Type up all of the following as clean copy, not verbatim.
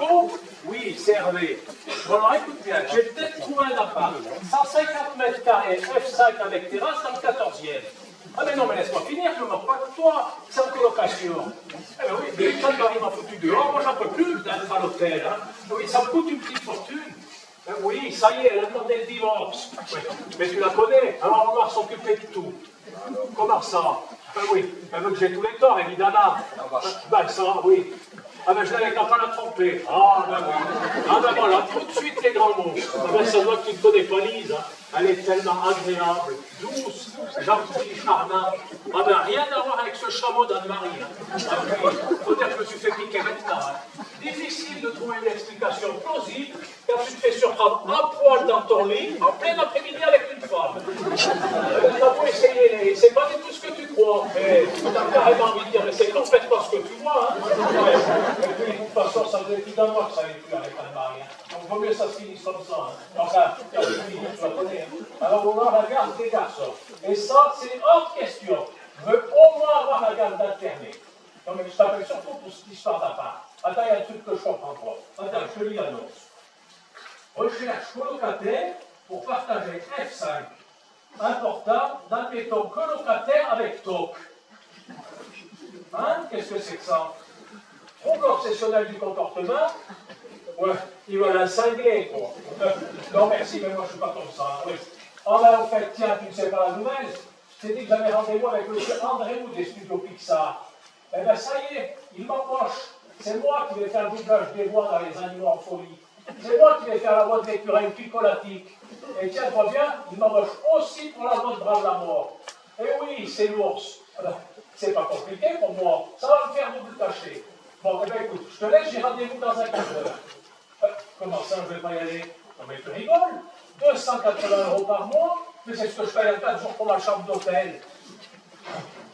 Marco? Oui, c'est Hervé. Bon, alors écoute bien, j'ai peut-être trouvé un appart. 150 mètres carrés, F5 avec terrasse dans le 14e. Ah mais non, mais laisse-moi finir, je ne me moque pas de toi, c'est en colocation. Eh ben oui, mais quand Marie m'a foutu dehors, moi j'en peux plus d'être à l'hôtel. Hein. Oui, ça me coûte une petite fortune. Ben oui, ça y est, elle a demandé le divorce. Oui. Mais tu la connais, alors on va s'occuper de tout. Comment ça? Ben oui, elle veut que j'ai tous les torts, évidemment. Ben ça, oui. Ah ben je n'avais qu'à pas la tromper. Ah ben oui. Ah ben voilà, tout de suite les grands mots. Ah ben ça doit que tu ne connais pas Lise. Hein. Elle est tellement agréable, douce, gentille, charmante. Ah ben rien à voir avec ce chameau d'Anne-Marie. Hein. Faut dire que je me suis fait piquer maintenant. Hein. Difficile de trouver une explication plausible quand tu te fais surprendre à poil dans ton lit en plein après-midi avec une femme. T'as beau essayer, c'est pas du tout ce que tu crois. Mais t'as carrément envie de dire, mais c'est complètement ce que tu vois. Hein. Ouais. Et puis, de toute façon, ça faisait plus d'un mois que ça n'allait plus avec Anne-Marie. Hein. Donc, vaut mieux que ça se finisse comme ça. Hein. Enfin, tu vas connaître. Alors, on a la garde des garçons. Et ça, c'est hors question. Je veux au moins avoir la garde d'alterner. Non, mais je t'appelle surtout pour cette histoire d'appart. Attends, il y a un truc que je comprends pas. Attends, je te lis l'annonce. Recherche colocataire pour partager F5. Important, d'admettons colocataire avec TOC. Hein? Qu'est-ce que c'est que ça? Trouble obsessionnel du comportement? Ouais, ils veulent un cinglé, quoi. Non, merci, mais moi je suis pas comme ça. Oui. Oh ben, en fait, tiens, tu ne sais pas la nouvelle? Je t'ai dit que j'avais rendez-vous avec M. Andréou des studios Pixar. Eh ben, ça y est, il m'empoche. C'est moi qui vais faire le doublage des voix dans Les Animaux en folie. C'est moi qui vais faire la voix de l'écureuil picolatique. Et tiens-toi bien, il m'embauche aussi pour la voix de Brave la mort. Eh oui, c'est l'ours. C'est pas compliqué pour moi, ça va me faire double tâcher. Bon, eh bien écoute, je te laisse, j'ai rendez-vous dans un quart d'heure. Comment ça, je ne vais pas y aller? Non mais tu rigoles, 280 € par mois, mais c'est ce que je paye à 4 jours pour ma chambre d'hôtel.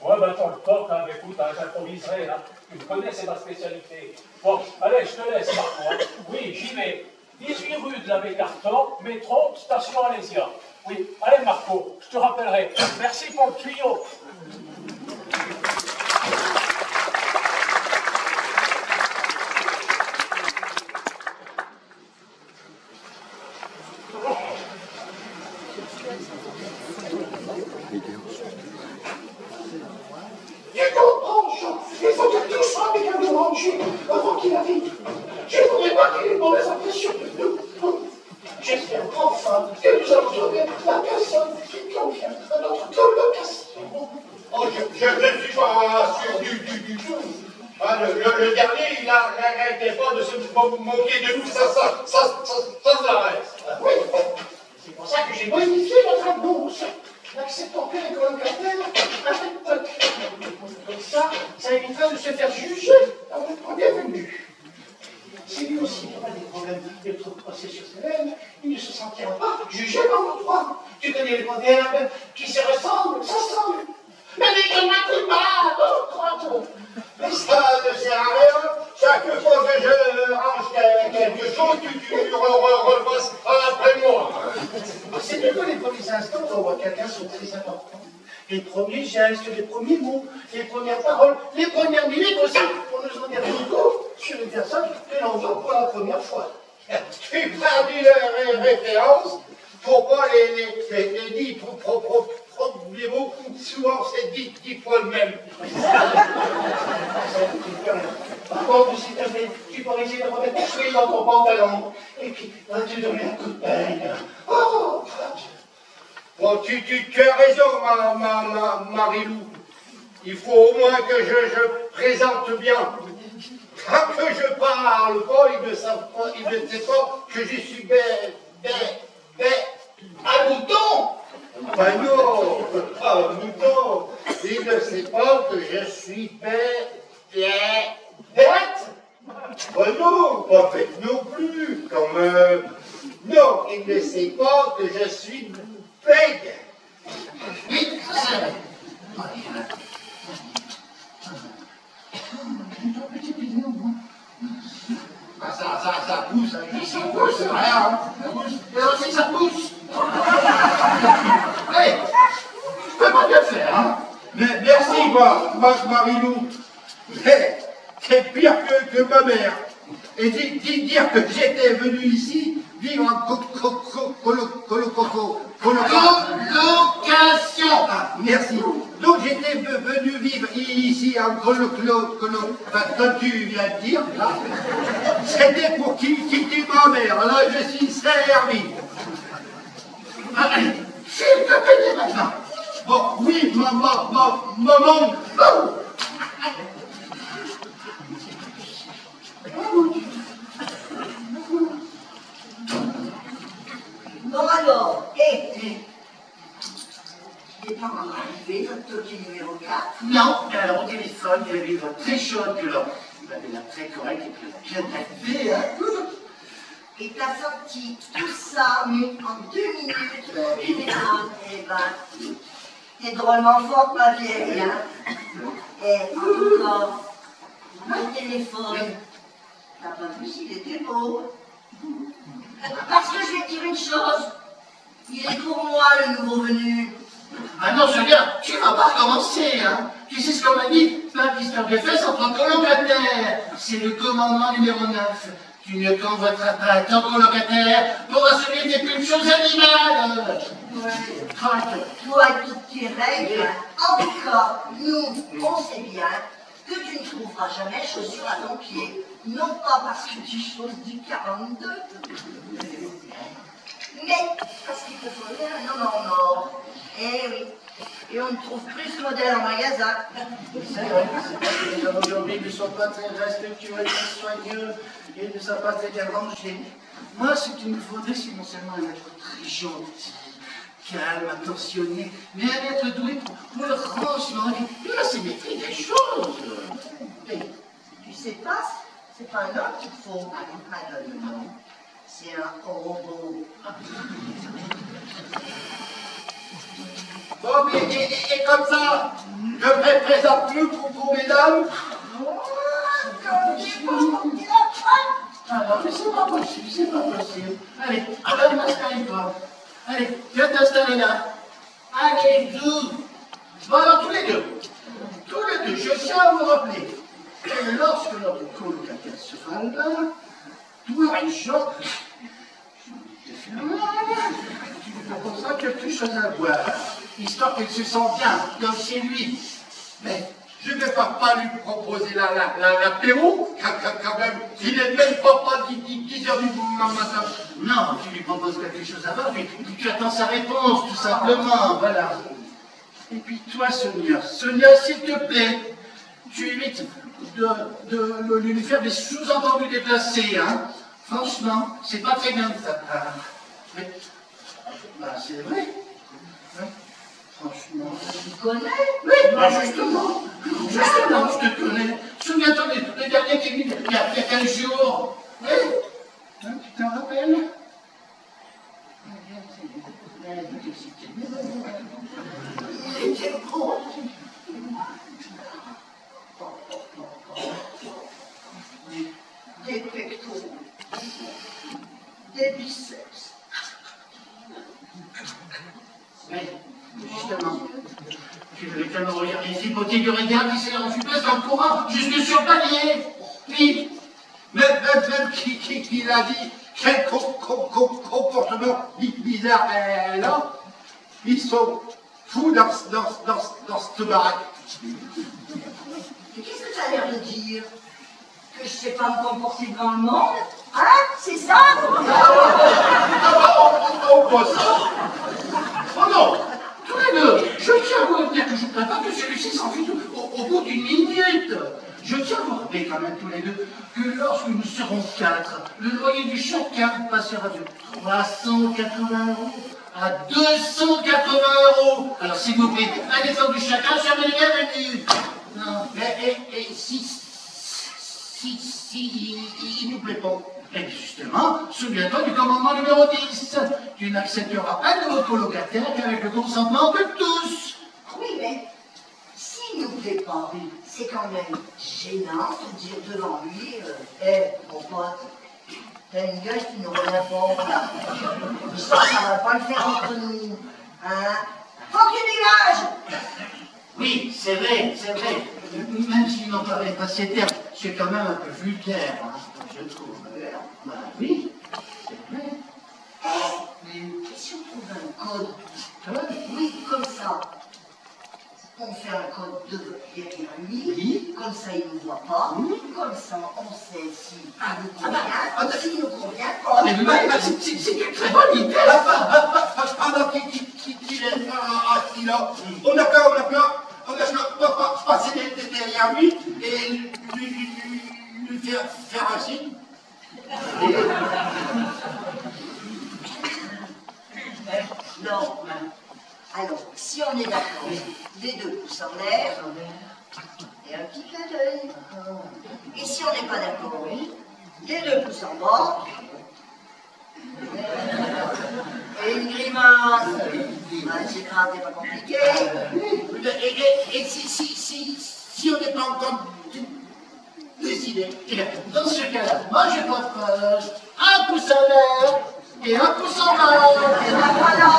Ouais, ben ton le toc, hein, écoute, hein, j'improviserai, là. Tu me connais, c'est ma spécialité. Bon, allez, je te laisse, Marco. Hein. Oui, j'y vais. 18 rue de la Bécarton, métro, station Alésia. Oui, allez, Marco, je te rappellerai. Merci pour le tuyau. Il faut que tout soit impeccablement rangé avant qu'il arrive. Je ne voudrais pas qu'il ait une mauvaise impression de nous. J'espère enfin que nous allons trouver la personne qui convient à notre colocation. Oh, je ne suis pas sûr du tout. Ah, le dernier, il n'arrêtait pas de se moquer de nous, ça s'arrête. Oui, c'est pour ça que j'ai modifié notre annonce. N'acceptons plus les colocataires avec TOC. Comme ça évitera de se faire juger à votre première venue. Si lui aussi n'aura des problèmes de trop processionnels, il ne se sentira pas jugé par nos droits. Tu connais le proverbe qui se ressemble, s'assemble. Mais les gamins de mal, croit-on. Mais ça ne sert à rien. Chaque fois que je range quelque chose, tu repasses après moi. C'est plutôt les premiers instants où on voit quelqu'un sont très importants. Les premiers gestes, les premiers mots, les premières paroles, les premières minutes aussi, pour nous en dire beaucoup sur une personne que l'on voit pour la première fois. Tu perds les références. Pourquoi les dix problèmes, souvent c'est 10 fois le même. Par contre, s'il te plaît, tu pourrais essayer de remettre tes cheveux dans ton pantalon. Et puis, vas-tu donner un coup de peine. Oh, bon, tu as raison, Marilou. Il faut au moins que je présente bien. Quand que je parle pas, ils ne savent pas, ils ne savent pas que je suis un mouton. Ben non, pas un mouton. Il ne sait pas que je suis Bête. Ben non, pas bête non plus, quand même. Non, il ne sait pas que je suis bègue. Oui, ça. Ça pousse, ça pousse, rien. Mais aussi ça pousse. Allez, je peux pas bien faire, hein. Mais merci, Marilou. Mais c'est pire que ma mère. et dire que j'étais venu ici vivre en colocation. Ah, merci. Donc j'étais venu vivre ici en enfin, comme tu viens de dire, là, c'était pour quitter ma mère. Là, je suis servi. S'il te plaît maintenant. Bon, oui, maman. Bon alors, il est pas encore arrivé, notre toqué numéro 4. Non, alors au téléphone, il avait une voix très chaude, que l'homme. Il avait l'air très correct, et puis bien taffé, hein. Et t'as sorti tout ça en 2 minutes au téléphone. Eh ben, t'es drôlement forte, ma vieille, hein. Et en tout cas, le téléphone, t'as pas vu s'il était beau. Parce que je vais te dire une chose, il est pour moi le nouveau venu. Ah non, Julien, tu vas pas recommencer, hein. Tu sais ce qu'on m'a dit, plein d'histoires de fesses entre colocataires. C'est le commandement numéro 9. Tu ne convoiteras pas ton colocataire pour assumer des pulsions animales. Ouais. Toi et toutes tes règles, en tout cas, nous, on sait bien que tu ne trouveras jamais chaussures à ton pied. Non pas parce que tu choses du 42, mais parce qu'il te faudrait un homme en or. Eh oui. Et on ne trouve plus ce modèle en magasin. C'est vrai que les hommes aujourd'hui ne sont pas très respectueux et soigneux et ne sont pas très bien rangés. Moi, ce qu'il me faudrait, c'est non seulement un être très gentil, calme, attentionné, mais un être doué pour le rangement. Il va s'émettre des choses. Et tu sais pas, c'est pas un homme qu'il faut, non. C'est un robot. Bon, et comme ça, je me présente plus pour mesdames. Comme tu penses qu'il a faim. Ah non, mais c'est pas possible, c'est pas possible. Allez, installe-toi. Allez, viens t'installer là. Allez, vous. Bon, alors, tous les deux, je tiens à vous rappeler que lorsque notre colocataire sera là, toi et Jean, tu lui proposeras quelque chose à boire, histoire qu'il se sente bien, comme chez lui. Mais Je ne vais pas lui proposer l'apéro, quand même. Il n'est même pas 10 heures du matin. non, tu lui proposes quelque chose à boire, puis tu attends sa réponse, tout simplement, voilà. Et puis toi, Sonia, s'il te plaît, tu évites de lui faire des sous-entendus déplacés, hein. Franchement, c'est pas très bien de ta part. Mais, bah, c'est vrai. Hein. Franchement. Tu connais? Oui, bah justement, je te connais. Souviens-toi le dernier qui est venu il y a 15 jours. Oui. Hein, tu t'en rappelles? Il était beau. Des pectoraux, des biceps. Mais, justement, tu veux quand même regarder les hypothèques de regard qui s'est rendu place dans le courant, jusque sur le palier. Puis, Même qui a dit quel comportement bizarre elle a, ils sont fous dans cette baraque. Mais qu'est-ce que tu as l'air de dire? Que je sais pas me comporter devant le monde? Hein? C'est ça? On voit ça. oh non, tous les deux, je tiens à vous dire que je ne voudrais pas que celui-ci s'enfuit au bout d'une minute. Je tiens à vous rappeler quand même tous les deux que lorsque nous serons 4, le loyer du chacun passera de 380 € à 280 €. Alors s'il vous plaît, un effort du chacun, jamais le bienvenu. Non, mais si, il nous plaît pas. Et justement, souviens-toi du commandement numéro 10. Tu n'accepteras un nouveau colocataire qu'avec le consentement de tous. Oui, mais s'il nous plaît pas, c'est quand même gênant de dire devant lui, mon pote, t'as une gueule qui nous revient pas. Ça va pas le faire entre nous. Hein? Faut que tu dégages! Oui, c'est vrai. Même s'il n'en parlait pas ces termes, c'est quand même un peu vulgaire. Hein. je trouve. Bah oui, c'est vrai. Mais si on trouve un code? Toi, Oui, comme ça. On fait un code derrière lui, oui. comme ça il ne nous voit pas, comme ça on sait s'il nous convient, s'il nous convient pas. Mais c'est une très bonne idée. Alors on a peur passer derrière lui et lui faire un signe. Non. Alors, si on est d'accord, les deux pouces en l'air, et un petit clin d'œil. Et si on n'est pas d'accord, les deux pouces en bas, et une grimace. C'est grave, c'est pas compliqué. Et si on n'est pas encore décidé. Dans ce cas-là, moi je propose un pouce en l'air et un pouce en bas. Et ben voilà.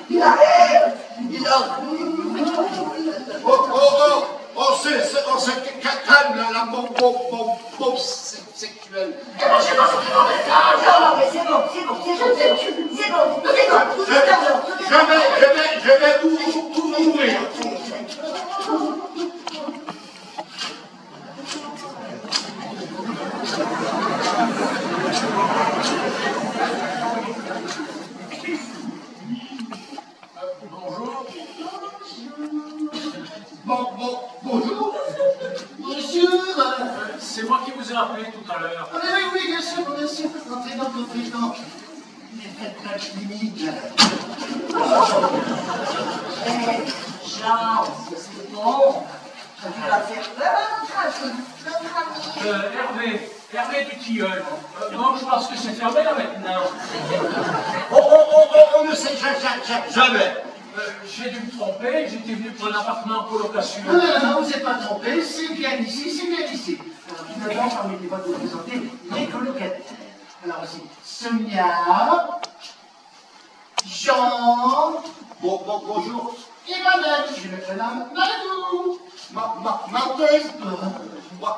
Il arrive. On se calme là, mon sexuel. Non, mais c'est bon. Je vais vous ouvrir. Bonjour. C'est moi qui vous ai appelé tout à l'heure. Oui, bien sûr. Entrez donc. Mais faites pas de timide. Jean, c'est bon. Tu vas faire peur à notre ami. Hervé du Tilleul. Non, je pense que c'est fermé là maintenant. On ne sait jamais. J'ai dû me tromper, j'étais venu pour un appartement en colocation. Non, vous n'êtes pas trompé, c'est bien ici. Alors, tout d'abord, permettez-moi de vous présenter les colocataires. Alors, voici Sonia, Jean, Bonjour. et moi-même, je me prénomme Maladou. Marteuse.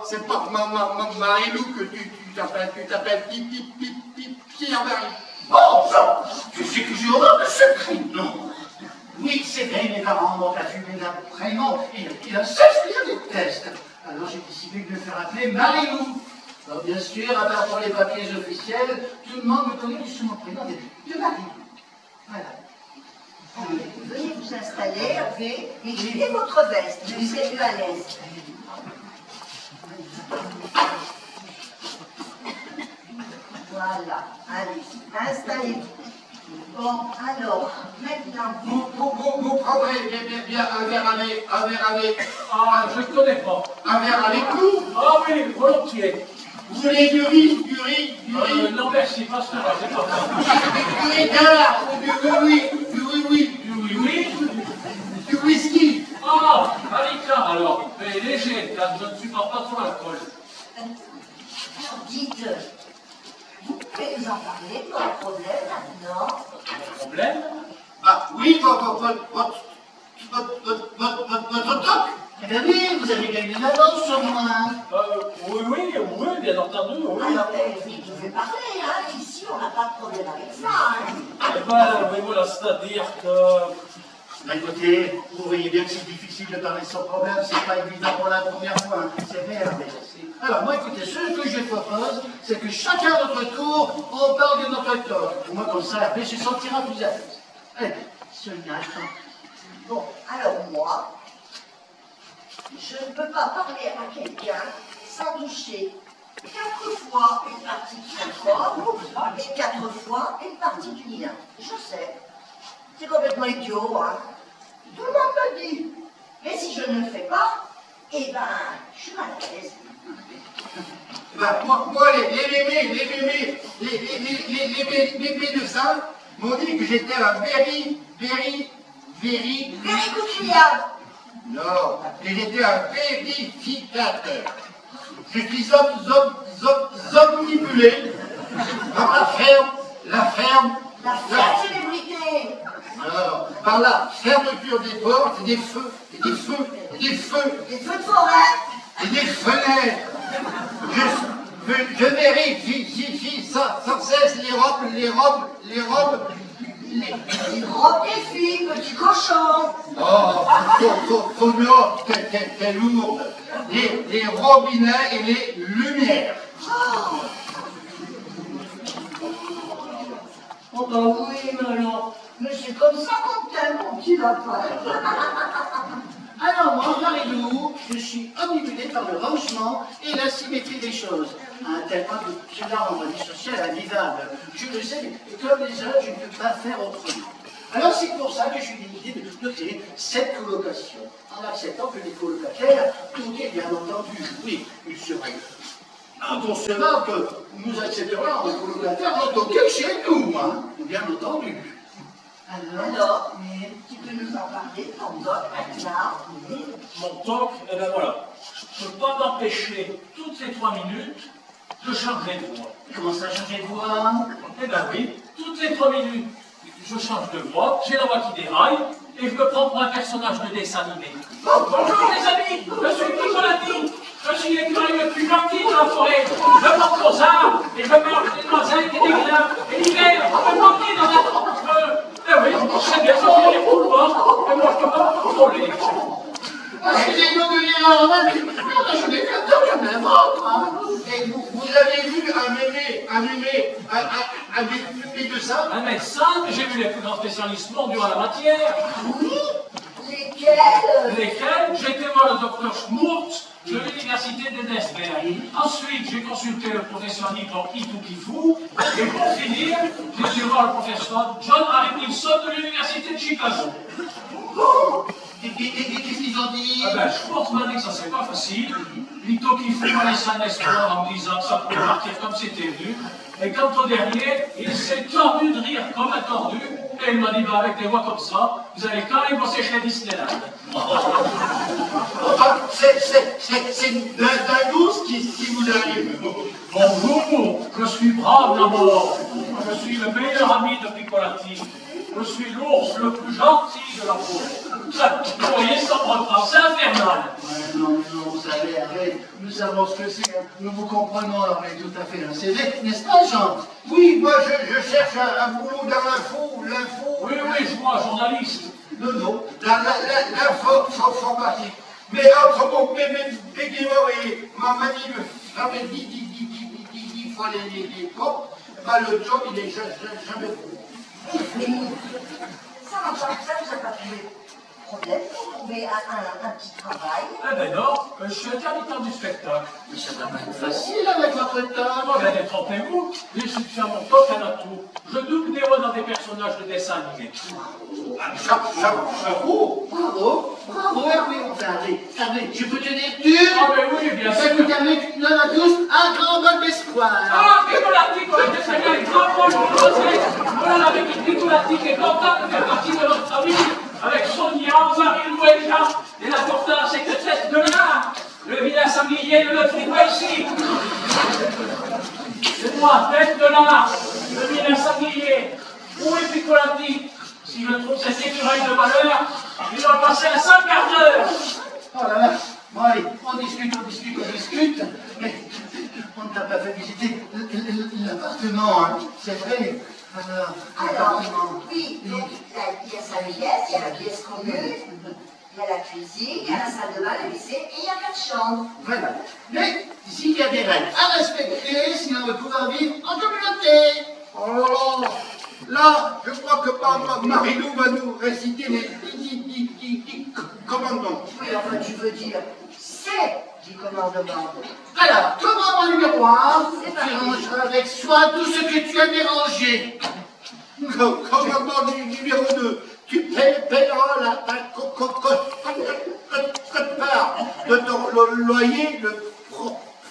C'est pas Marilou que tu t'appelles Pierre-Marie. Bon, Jean, je sais que j'ai horreur de ce crime, non. Oui, c'est vrai, mes parents m'ont assumé d'un prénom, et un seul que je déteste. Alors j'ai décidé de me faire appeler Marilou. Alors bien sûr, à part pour les papiers officiels, tout le monde me connaît sous mon prénom de Marilou. Voilà. Veuillez vous installer, Hervé, et tirez votre veste, je vous ai plus à l'aise. Voilà, allez, installez-vous. Bon, alors, maintenant, Vous prendrez bien un verre avec. Ah, je ne connais pas. Un verre avec nous. Ah oui, volontiers. Vous voulez du riz? Non merci, pas cela, c'est pas ça. Du riz d'art, oui. Oui. Du whisky. Ah, Marika, alors, mais léger, car je ne supporte pas trop l'alcool. alors dites, vous pouvez nous en parler, pas de problème maintenant. Problème? Ah oui, votre toc. Eh bien oui, vous avez gagné une avance sur moi. Oui, bien entendu, oui. Alors, vous pouvez parler, hein, ici on n'a pas de problème avec ça. Hein. Eh ben, mais voilà, c'est-à-dire que... Bah, écoutez, vous voyez bien que c'est difficile de parler sans problème, c'est pas évident pour la première fois, c'est vrai. Alors moi, écoutez, ce que je propose, c'est que chacun à notre tour, on parle de notre tort. Au moins comme ça, Hervé se sentira plus à l'aise. Allez, Sonia, Bon, alors moi, je ne peux pas parler à quelqu'un sans toucher 4 fois une partie de son corps et 4 fois une partie du mien. Je sais, c'est complètement idiot, hein. Tout le monde me le dit. Mais si je ne le fais pas, eh ben, je suis mal à l'aise. Moi, les médecins m'ont dit que j'étais un very Very good client. non, que j'étais un vérificateur. Je suis omnibulé par la ferme, La célébrité. non, par la fermeture des portes, des feux, Des feux de forêt. des fenêtres. Je vérifie sans cesse les robes. Les robes des filles, petit cochon. Oh, ton t'es lourde. Les robinets et les lumières. Oh bah oui, mais alors, mais c'est comme ça qu'on t'aime, mon petit lapin. Alors moi, Marie-Lou, je suis omnibulé par le rangement et la symétrie des choses. À un tel point que cela rend ma vie sociale invivable. Je le sais, et comme les autres, je ne peux pas faire autrement. Alors c'est pour ça que je suis décidé de créer cette colocation, en acceptant que les colocataires, tout est bien entendu. Oui, il serait inconcevable que nous accepterions un colocataire n'entend que chez nous, hein, bien entendu. Alors, tu peux nous en parler, ton doc, maintenant? Mon toc, eh ben voilà. Je ne peux pas m'empêcher, toutes les 3 minutes, de changer de voix. Comment ça, changer de voix? Eh ben oui, toutes les 3 minutes, je change de voix, j'ai la voix qui déraille, et je me prends pour un personnage de dessin animé. Bonjour les amis, je suis Picolati, je suis l'écureuil le plus gentil de la forêt. Je porte aux arbres, et je mange des noisettes et des grains, et l'hiver, je me manquais dans un trompe-feu. Eh oui, c'est bien, ça fait rire tout le monde, et moi je peux pas me contrôler. Excusez-nous de lire un roman, mais je n'ai que ça, je m'invente, hein. Et vous avez vu un médecin? Un médecin, j'ai vu les plus grands spécialistes mondiaux en la matière. Oui, lesquels? Lesquels j'ai été voir le docteur Schmurtz de l'université d'Edensberg. Ensuite, j'ai consulté le professeur Nicolas Itoukifou. Et pour finir, j'ai été voir le professeur John Harry Wilson de l'université de Chicago. Qu'est-ce qu'ils ont dit? Ah ben, Schmurtz m'a dit que ça c'est pas facile. Itoukifou m'a laissé un espoir en me disant que ça pouvait partir comme c'était venu. Et quant au dernier, il s'est tordu de rire comme un tordu. Et il m'a dit, bah, avec des voix comme ça, vous allez quand même bosser chez Disneyland. Enfin, c'est la douce qui vous arrive. Bonjour, je suis Brave la mort. Je suis le meilleur ami de Picolati. Je suis l'ours le plus gentil de la forêt. Vous voyez, ça me reprend, c'est infernal. Non, vous savez, arrête, nous savons ce que c'est, hein. Nous vous comprenons, on est tout à fait un CV, n'est-ce pas, Jean? Oui, moi je cherche un boulot dans l'info. Oui, je vois, journaliste. Non, l'informatique. Mais entre mes guillemets et ma manie me fermer 10 fois les portes, bah, le job il est jamais bon. Ça va pas, ça vous a pas trouvé de problème pour trouver un petit travail? Eh ben non, je suis intermittent du spectacle. Mais ça va pas être facile avec votre état. Moi, ben, détrompez-vous, j'ai su faire mon top à la tour. Je double des voix dans des personnages de dessin animé. Chapeau. Bravo, Hervé, enfin, Hervé, je peux te dire dur? Ah ben oui, bien Ça sûr. nous permet que nous donne à tous un grand bon espoir. Ah, Picolati, quand même, c'est bien, les grands points de procès. Voilà, avec une Picolati qui est contente de faire partie de notre famille, avec Sonia, Marie-Lou et Jean. Et l'important, c'est que tête de là, le vilain sanglier ne le trouve pas ici. C'est moi, tête de là, le vilain sanglier. Où est Picolati? Si je trouve cet écureuil de malheur, il doit passer un sale quart d'heure. Oh là là, bon allez, on discute, mais on ne t'a pas fait visiter l'appartement, hein. C'est vrai. Alors, l'appartement. Oui, donc il y a sa pièce, il y a la pièce commune, il y a la cuisine, il y a la salle de bain, le WC et il y a 4 chambres. Voilà. Mais s'il y a des règles à respecter, sinon on va pouvoir vivre en communauté. Oh là, je crois que Marie-Lou va nous réciter les commandements. Oui, enfin, tu veux dire, c'est du commandement. Alors, commandement numéro 1, C'est tu parti. rangeras avec soin tout ce que tu as dérangé. Commandement numéro 2, tu paieras ta part de ton loyer le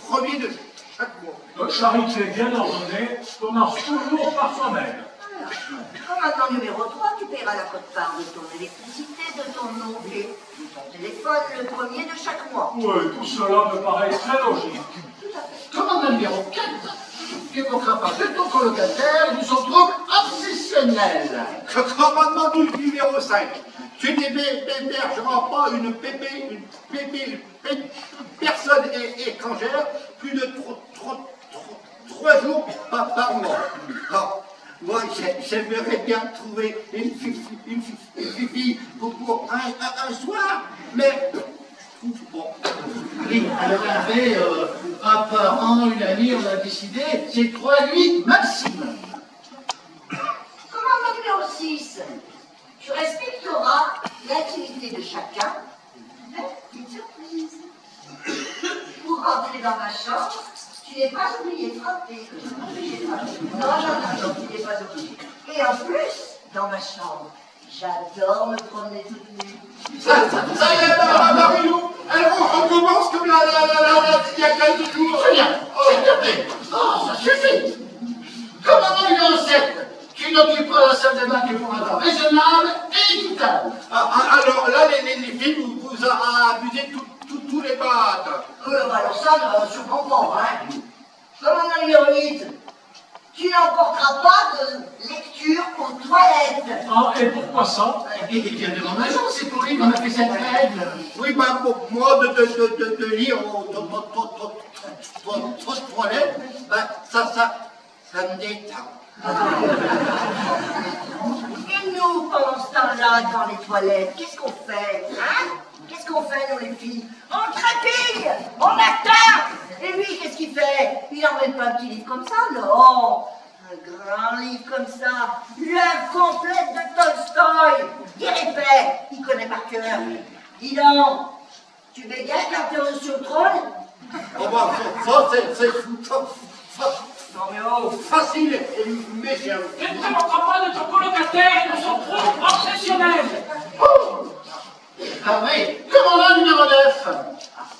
premier de chaque mois. Notre charité bien ordonnée commence toujours par soi-même. Commandement numéro 3, tu paieras la quote-part de ton électricité, de ton eau et de ton téléphone le premier de chaque mois. Oui, tout cela me paraît très logique. Commandement numéro 4, tu n'évoqueras pas de ton colocataire du son trouble obsessionnel. Commandement numéro 5, tu n'hébergeras pas une personne étrangère plus de 3 jours par mois. Alors, moi, j'aimerais bien trouver une fille pour un soir, mais bon. Oui, alors Hervé, un par an, une année, on a décidé, c'est 3 nuits maximum. Commandant numéro 6, tu respecteras l'intimité de chacun. Petite surprise. Pour rentrer dans ma chambre, tu n'es pas obligé de frapper. Non, tu n'es pas obligé. Et en plus, dans ma chambre, j'adore me promener toute nue. Ça y est, Marilou, alors on commence comme il y a quelques jours. Très bien, s'il te plaît. Oh, ça suffit. Commandant numéro 7, tu n'occuperas la salle de bain que pour un temps raisonnable et équitable. Alors là, les filles, vous abusez tous les battes. Alors ça, je comprends, hein. Commandant numéro 8, tu n'emporteras pas de lecture aux toilettes. Ah, et pourquoi ça? Et bien devant ma chambre, c'est pour lui qu'on a fait cette règle. Oui, bah, pour moi, de lire aux toilettes, bah, ça me détend. Et nous, pendant ce temps-là, dans les toilettes, qu'est-ce qu'on fait, hein? Qu'est-ce qu'on fait, nous, les filles? On trépille, on attend. Et lui, qu'est-ce qu'il fait? Il n'emmène pas un petit livre comme ça, non. Un grand livre comme ça, l'œuvre complète de Tolstoï. Il répète, il connaît par cœur. Dis donc, tu bégayes quand t'es reçu au trône? Oh, bah, ça, c'est Non mais oh, facile et méchant. Tu ne te moqueras pas de ton colocataire, ils sont trop obsessionnels. Ah oui, commandant numéro 9,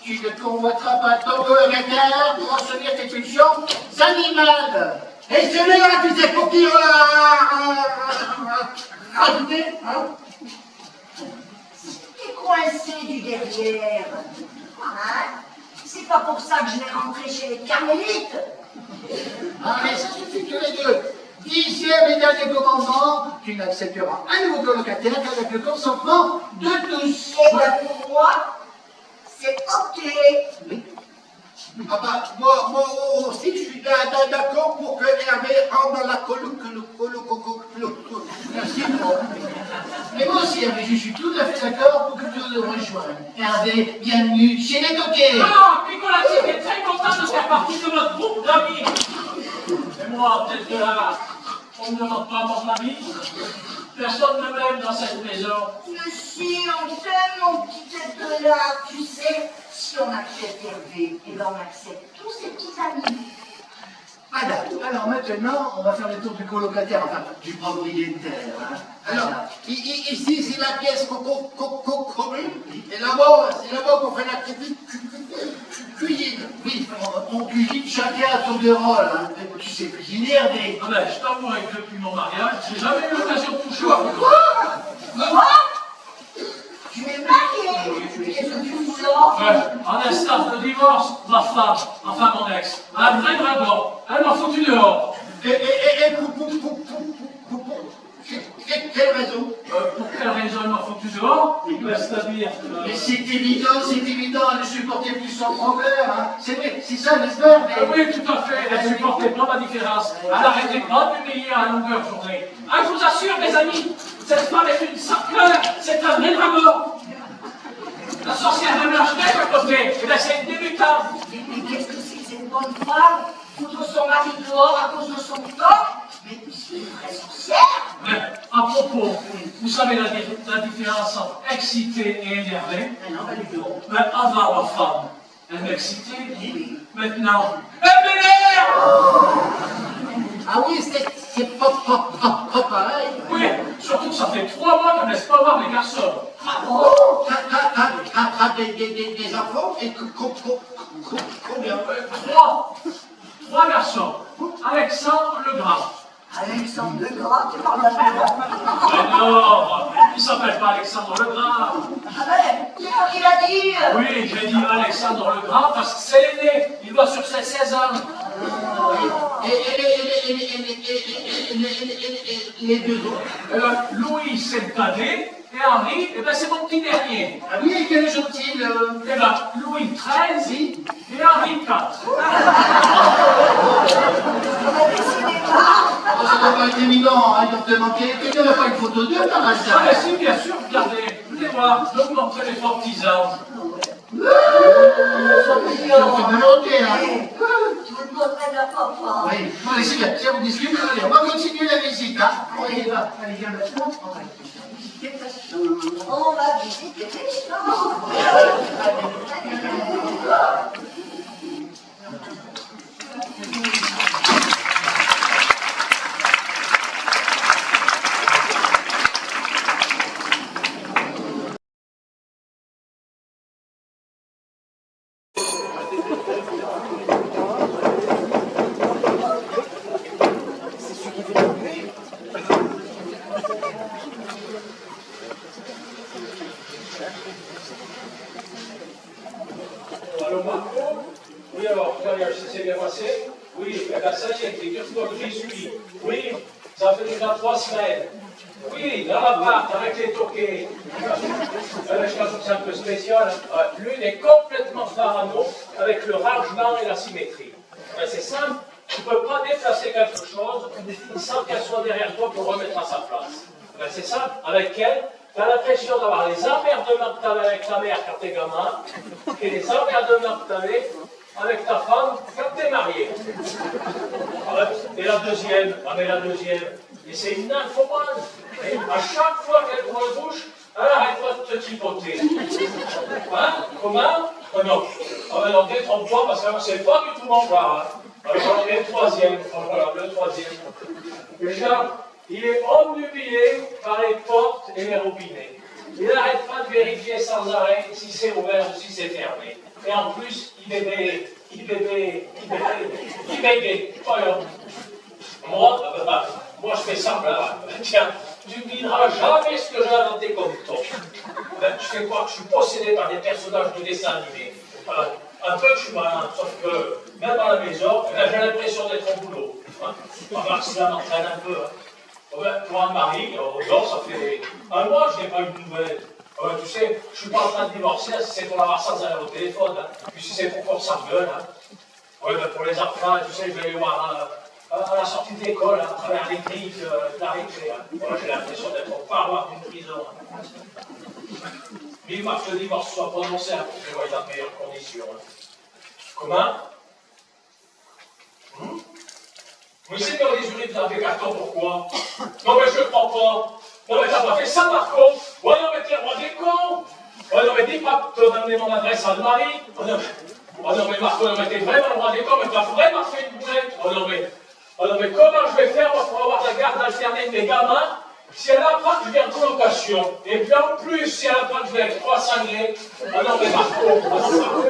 tu ne convoiteras pas ton colocataire pour enseigner tes pulsions animales. Et celui-là, tu sais pour qui on l'a rajouté, hein? t'es coincé du derrière. Hein? C'est pas pour ça que je vais rentrer chez les carmélites. Ah mais ça suffit tous les deux. 10e et dernier commandement, tu n'accepteras un nouveau colocataire qu'avec le consentement de tous. Et bien pour moi, c'est ok. Oui. Ah bah, moi aussi, je suis d'accord pour que Hervé rentre dans la Merci. Mais moi aussi, Hervé, je suis tout à fait d'accord pour que tu nous rejoignes. Hervé, bienvenue chez les coquets. Ah, Picolati est très content de faire partie de notre groupe d'amis. Et moi, peut-être que là, on ne demande pas mon avis. Personne ne m'aime dans cette maison. Mais si on t'aime, mon petit étonnard, tu sais, si on accepte Hervé, et ben on accepte tous ses petits amis. Madame, alors maintenant, on va faire le tour du colocataire, enfin, du propriétaire. Hein. Alors, ici, c'est la pièce commune, et là-bas, c'est là-bas qu'on fait la cuisine. Oui, on cuisine chacun à tour de rôle. Hein. Tu sais cuisiner, Hervé. Ah ben, je t'avoue que depuis mon mariage, j'ai jamais eu l'occasion de toucher à vous. Quoi? Tu es marié? Qu'est-ce que tu fous là? En instant de divorce, ma femme, enfin mon ex, un vrai dragon, elle m'a foutu dehors. Et pour quelle raison? Pour quelle raison elle m'a foutu dehors? C'est-à-dire Mais c'est évident, elle ne supportait plus son problème. Hein. C'est vrai, c'est ça, n'est-ce pas, Hervé? Oui, tout à fait, elle ne supportait pas ma différence. Elle n'arrêtait pas de m'humilier à longueur de journée. Ah, je vous assure, mes amis, cette femme est une sacrée, c'est un vrai dragon. La sorcière de Blanche-Neige à côté, eh bien, c'est une débutante. Mais qu'est-ce que c'est que cette bonne femme? Foutre son mari dehors à cause de son corps? Mais c'est une vraie sorcière! Mais, à propos, vous savez la différence entre excité et énervé? Mais non, pas du tout. Mais avant, ma femme, elle m'excitait. Maintenant, elle m'énerve! Ah oui, c'est pas pareil. Oui, surtout que ça fait 3 mois qu'elle ne laisse pas voir les garçons. Ah bon? T'as des enfants et combien? 3 garçons. Alexandre le Grand. Alexandre le Grand, tu parles d'amour? Mais non, il ne s'appelle pas Alexandre le Grand. Ah ben, c'est toi qui l'as dit! Oui, j'ai dit Alexandre le Grand parce que c'est l'aîné. Il doit sur ses 16 ans. Et les deux autres? Louis, c'est le cadet. Et Henri, eh ben c'est mon petit dernier. Ah oui, et quel jour-t-il Eh ben, Louis XIII et Henri IV. Oh, ça doit pas être évident, hein, ils ont te manquer. Il n'y aurait pas une photo d'eux par Ah hasard. ben si, bien sûr, regardez, venez voir, je vous montrer les forts tisans. Ils ont fait volonté, là. Tu veux te montrer leur papa? Oui, bon, allez, c'est bien, si on discute, allez, on va continuer la visite, hein. On y va. Allez, viens maintenant, on va visiter ta chambre. On va visiter les chambres. Allô, Marco? Oui, alors, ça s'est bien passé? Oui, eh ben, ça y est, figure-toi que j'y suis. Oui, ça fait déjà 3 semaines. Oui, dans l'appart, avec les toquets. Je t'avoue que c'est un peu spécial. L'une est complètement parano, avec le rangement et la symétrie. C'est simple, tu ne peux pas déplacer quelque chose sans qu'elle soit derrière toi pour remettre à sa place. C'est simple, avec elle, tu as l'impression d'avoir les emmerdements que tu avais avec ta mère quand t'es gamin, et les emmerdements que tu avais avec ta femme quand t'es marié. Et la deuxième, et c'est une nymphomane. Et à chaque fois qu'elle ouvre la bouche, elle arrête pas de te tripoter. Hein? Comment? Non. Ah ben non, détrompe-toi parce que c'est pas du tout mon genre. Alors, et le troisième. Voilà, le troisième. Déjà, il est omnubilé par les portes et les robinets. Il n'arrête pas de vérifier sans arrêt si c'est ouvert ou si c'est fermé. Et en plus, il bébé. Voilà. Moi, je fais semblant. Tiens, tu ne diras jamais ce que j'ai inventé comme ton. Je fais croire que je suis possédé par des personnages de dessin animé. Un peu que je suis malin, sauf que même à la maison, j'ai l'impression d'être au boulot. Enfin, cela m'entraîne un peu. Pour un mari, dehors, ça fait un mois que je n'ai pas eu de nouvelles. Tu sais, je ne suis pas en train de divorcer, si c'est pour l'avoir sans arrêt au téléphone, puis si c'est pour qu'on s'engueule. Pour les enfants, tu sais, je vais les voir à la sortie de l'école, à travers les grilles de la récré. J'ai l'impression d'être au parloir d'une prison. Vivement que le divorce soit prononcé pour que je voie dans de meilleures conditions. Comment? Mais c'est dans les urines dans des cartons, pourquoi? Non mais je ne crois pas. Non mais t'as pas fait ça Marco. Ouais non mais t'es roi des cons. Ouais non mais dis pas que t'as donné mon adresse à Anne-Marie. Oh non mais Marco, non mais t'es vraiment le roi des cons, mais t'as vraiment fait une boulette. Oh non mais comment je vais faire moi, pour avoir la garde alternée de mes gamins si elle apprend que je viens en colocation? Et puis en plus, si elle apprend que je vais avec 3 cinglés. Oh non mais Marco,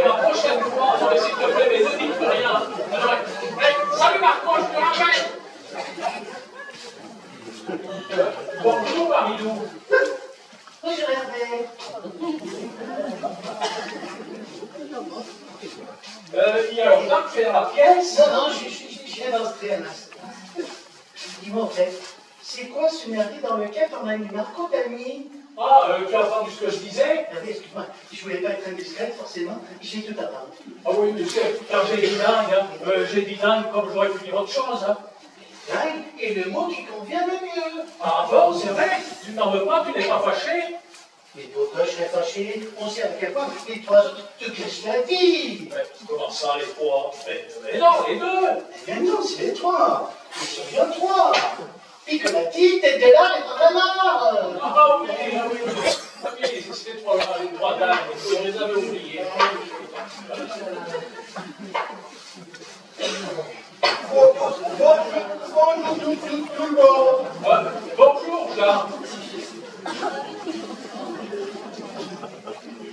la prochaine fois, non mais s'il te plaît, mais ne dis plus rien. Oh, non, mais, salut Marco, je te rappelle. Bonjour Marilou. Bonjour Hervé. Il y a longtemps que tu es dans la pièce. Non, je viens d'entrer un instant. Dis-moi, en fait, c'est quoi ce merdier dans lequel on a mis Marco d'amis? Ah, tu as entendu ce que je disais? Hervé, excuse-moi, je voulais pas être indiscrète, forcément, j'ai tout apprendre. Ah oui, tu sais, quand j'ai dit dingue comme j'aurais pu dire autre chose. Hein. Dingue est le mot qui convient le mieux. Ah bon, c'est vrai? Tu n'en veux pas, tu n'es pas fâché? Mais pourquoi je serais fâché? On sait à quel point les 3 autres te cachent la vie. Comment ça, les 3? Mais non, les 2! Mais non, c'est les 3. Ils sont bien 3. Puis que la petite était là, les 3 morts. Ah oui, c'était les 3 dames, je les avais oubliés. Bonjour tout le monde. Bonjour, Jean.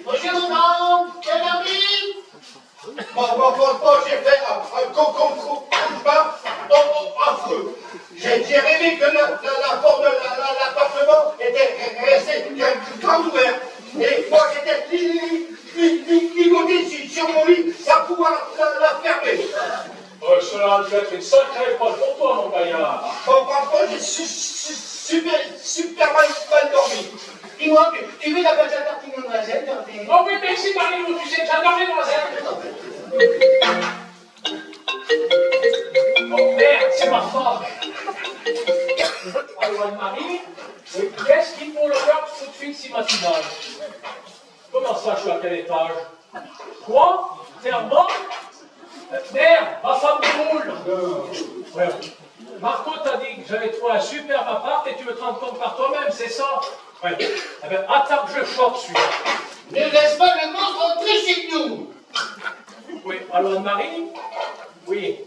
Bonjour, maman. Quelle envie? Bon, j'ai fait un combat affreux. J'ai rêvé que la porte de l'appartement était restée grande ouverte. Et moi, j'étais ligoté sur mon lit sans pouvoir la fermer. cela a dû être une sacrée épreuve pour toi, mon gaillard. Bon, parfois, j'ai super mal dormi. Dis-moi, tu veux la pâte à tartiner aux noisettes, Hervé? Oh oui, merci, Marie-Lou, tu sais, j'adore les noisettes. Oh merde, c'est ma femme. Alors, Anne-Marie, qu'est-ce qu'il faut le faire tout de suite si matinal? Comment ça, je suis à quel étage? Quoi? T'es en bas? Merde, ma femme déroule. Ouais. Marco t'a dit que j'avais trouvé un superbe appart et tu veux te rendre compte par toi-même, c'est ça? Ouais. Eh bien, attends que je chope celui-là. Ne laisse pas le monstre entrer chez nous. Oui, alors Anne-Marie? Oui.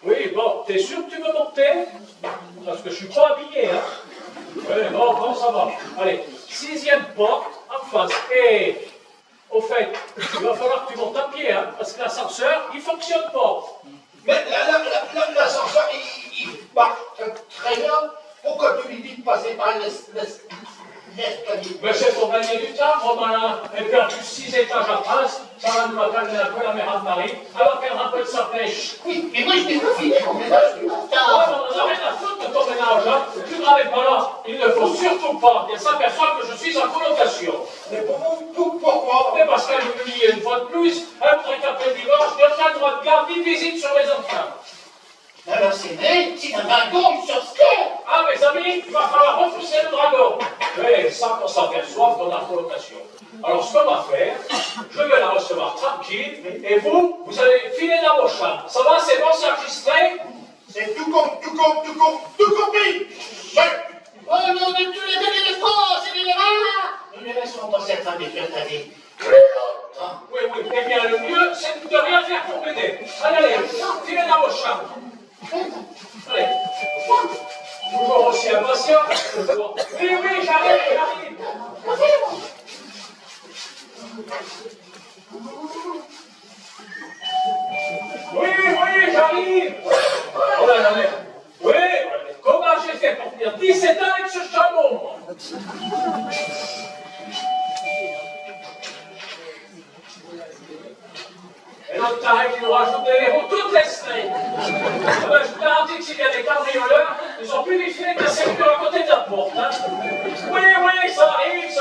Oui, bon, t'es sûr que tu veux monter? Parce que je suis pas habillé, hein? Oui, bon, ça va. Allez, 6e porte, en face. Et, au fait, il va falloir que tu montes à pied, hein? Parce que l'ascenseur, il fonctionne pas. Mais l'ascenseur, il marche très bien. Pourquoi tu lui dis de passer par l'escalier? Mais c'est pour gagner du temps, gros malin. Et puis en plus, 6 étages à trace, ça va nous calmer un peu la mère Anne-Marie. Elle va perdre un peu de sa pêche. Oui, mais moi je n'ai pas fini mon ménage, je suis en Ah, retard. on en a rien à foutre de ton ménage, hein. Tu ne travailles pas là. Il ne faut surtout pas qu'elle s'aperçoive que je suis en colocation. Mais pourquoi? Mais parce qu'elle veut lier une fois de plus, elle voudrait qu'après le divorce, je n'ai aucun droit de garde ni de visite sur mes enfants. Alors c'est vrai, c'est un dragon sur terre. Ah, mes amis, il va falloir repousser le dragon. Mais sans qu'on s'aperçoive qu'on est en colocation. Alors, ce qu'on va faire, je vais la recevoir tranquille, et vous allez filer dans vos chambres. Ça va, c'est bon, c'est enregistré? C'est tout compris. Oh non, de tous les délais de France, et les rats. Nous ne laisserons pas cette femme éclater. Oui, eh bien, le mieux, c'est de rien faire pour m'aider. Allez, filez dans vos chambres. Allez. Toujours aussi impatient. Oui, j'arrive. Oui, j'arrive. Oh là là, mais... Oui, comment j'ai fait pour tenir 17 ans avec ce chameau, moi? Et l'autre taré qui nous rajoute des héros toutes les semaines. Ah ben, je vous garantis que s'il y a des cambrioleurs, ils ont plus défilé que la serrure à côté de la porte. Hein. Oui, ça arrive.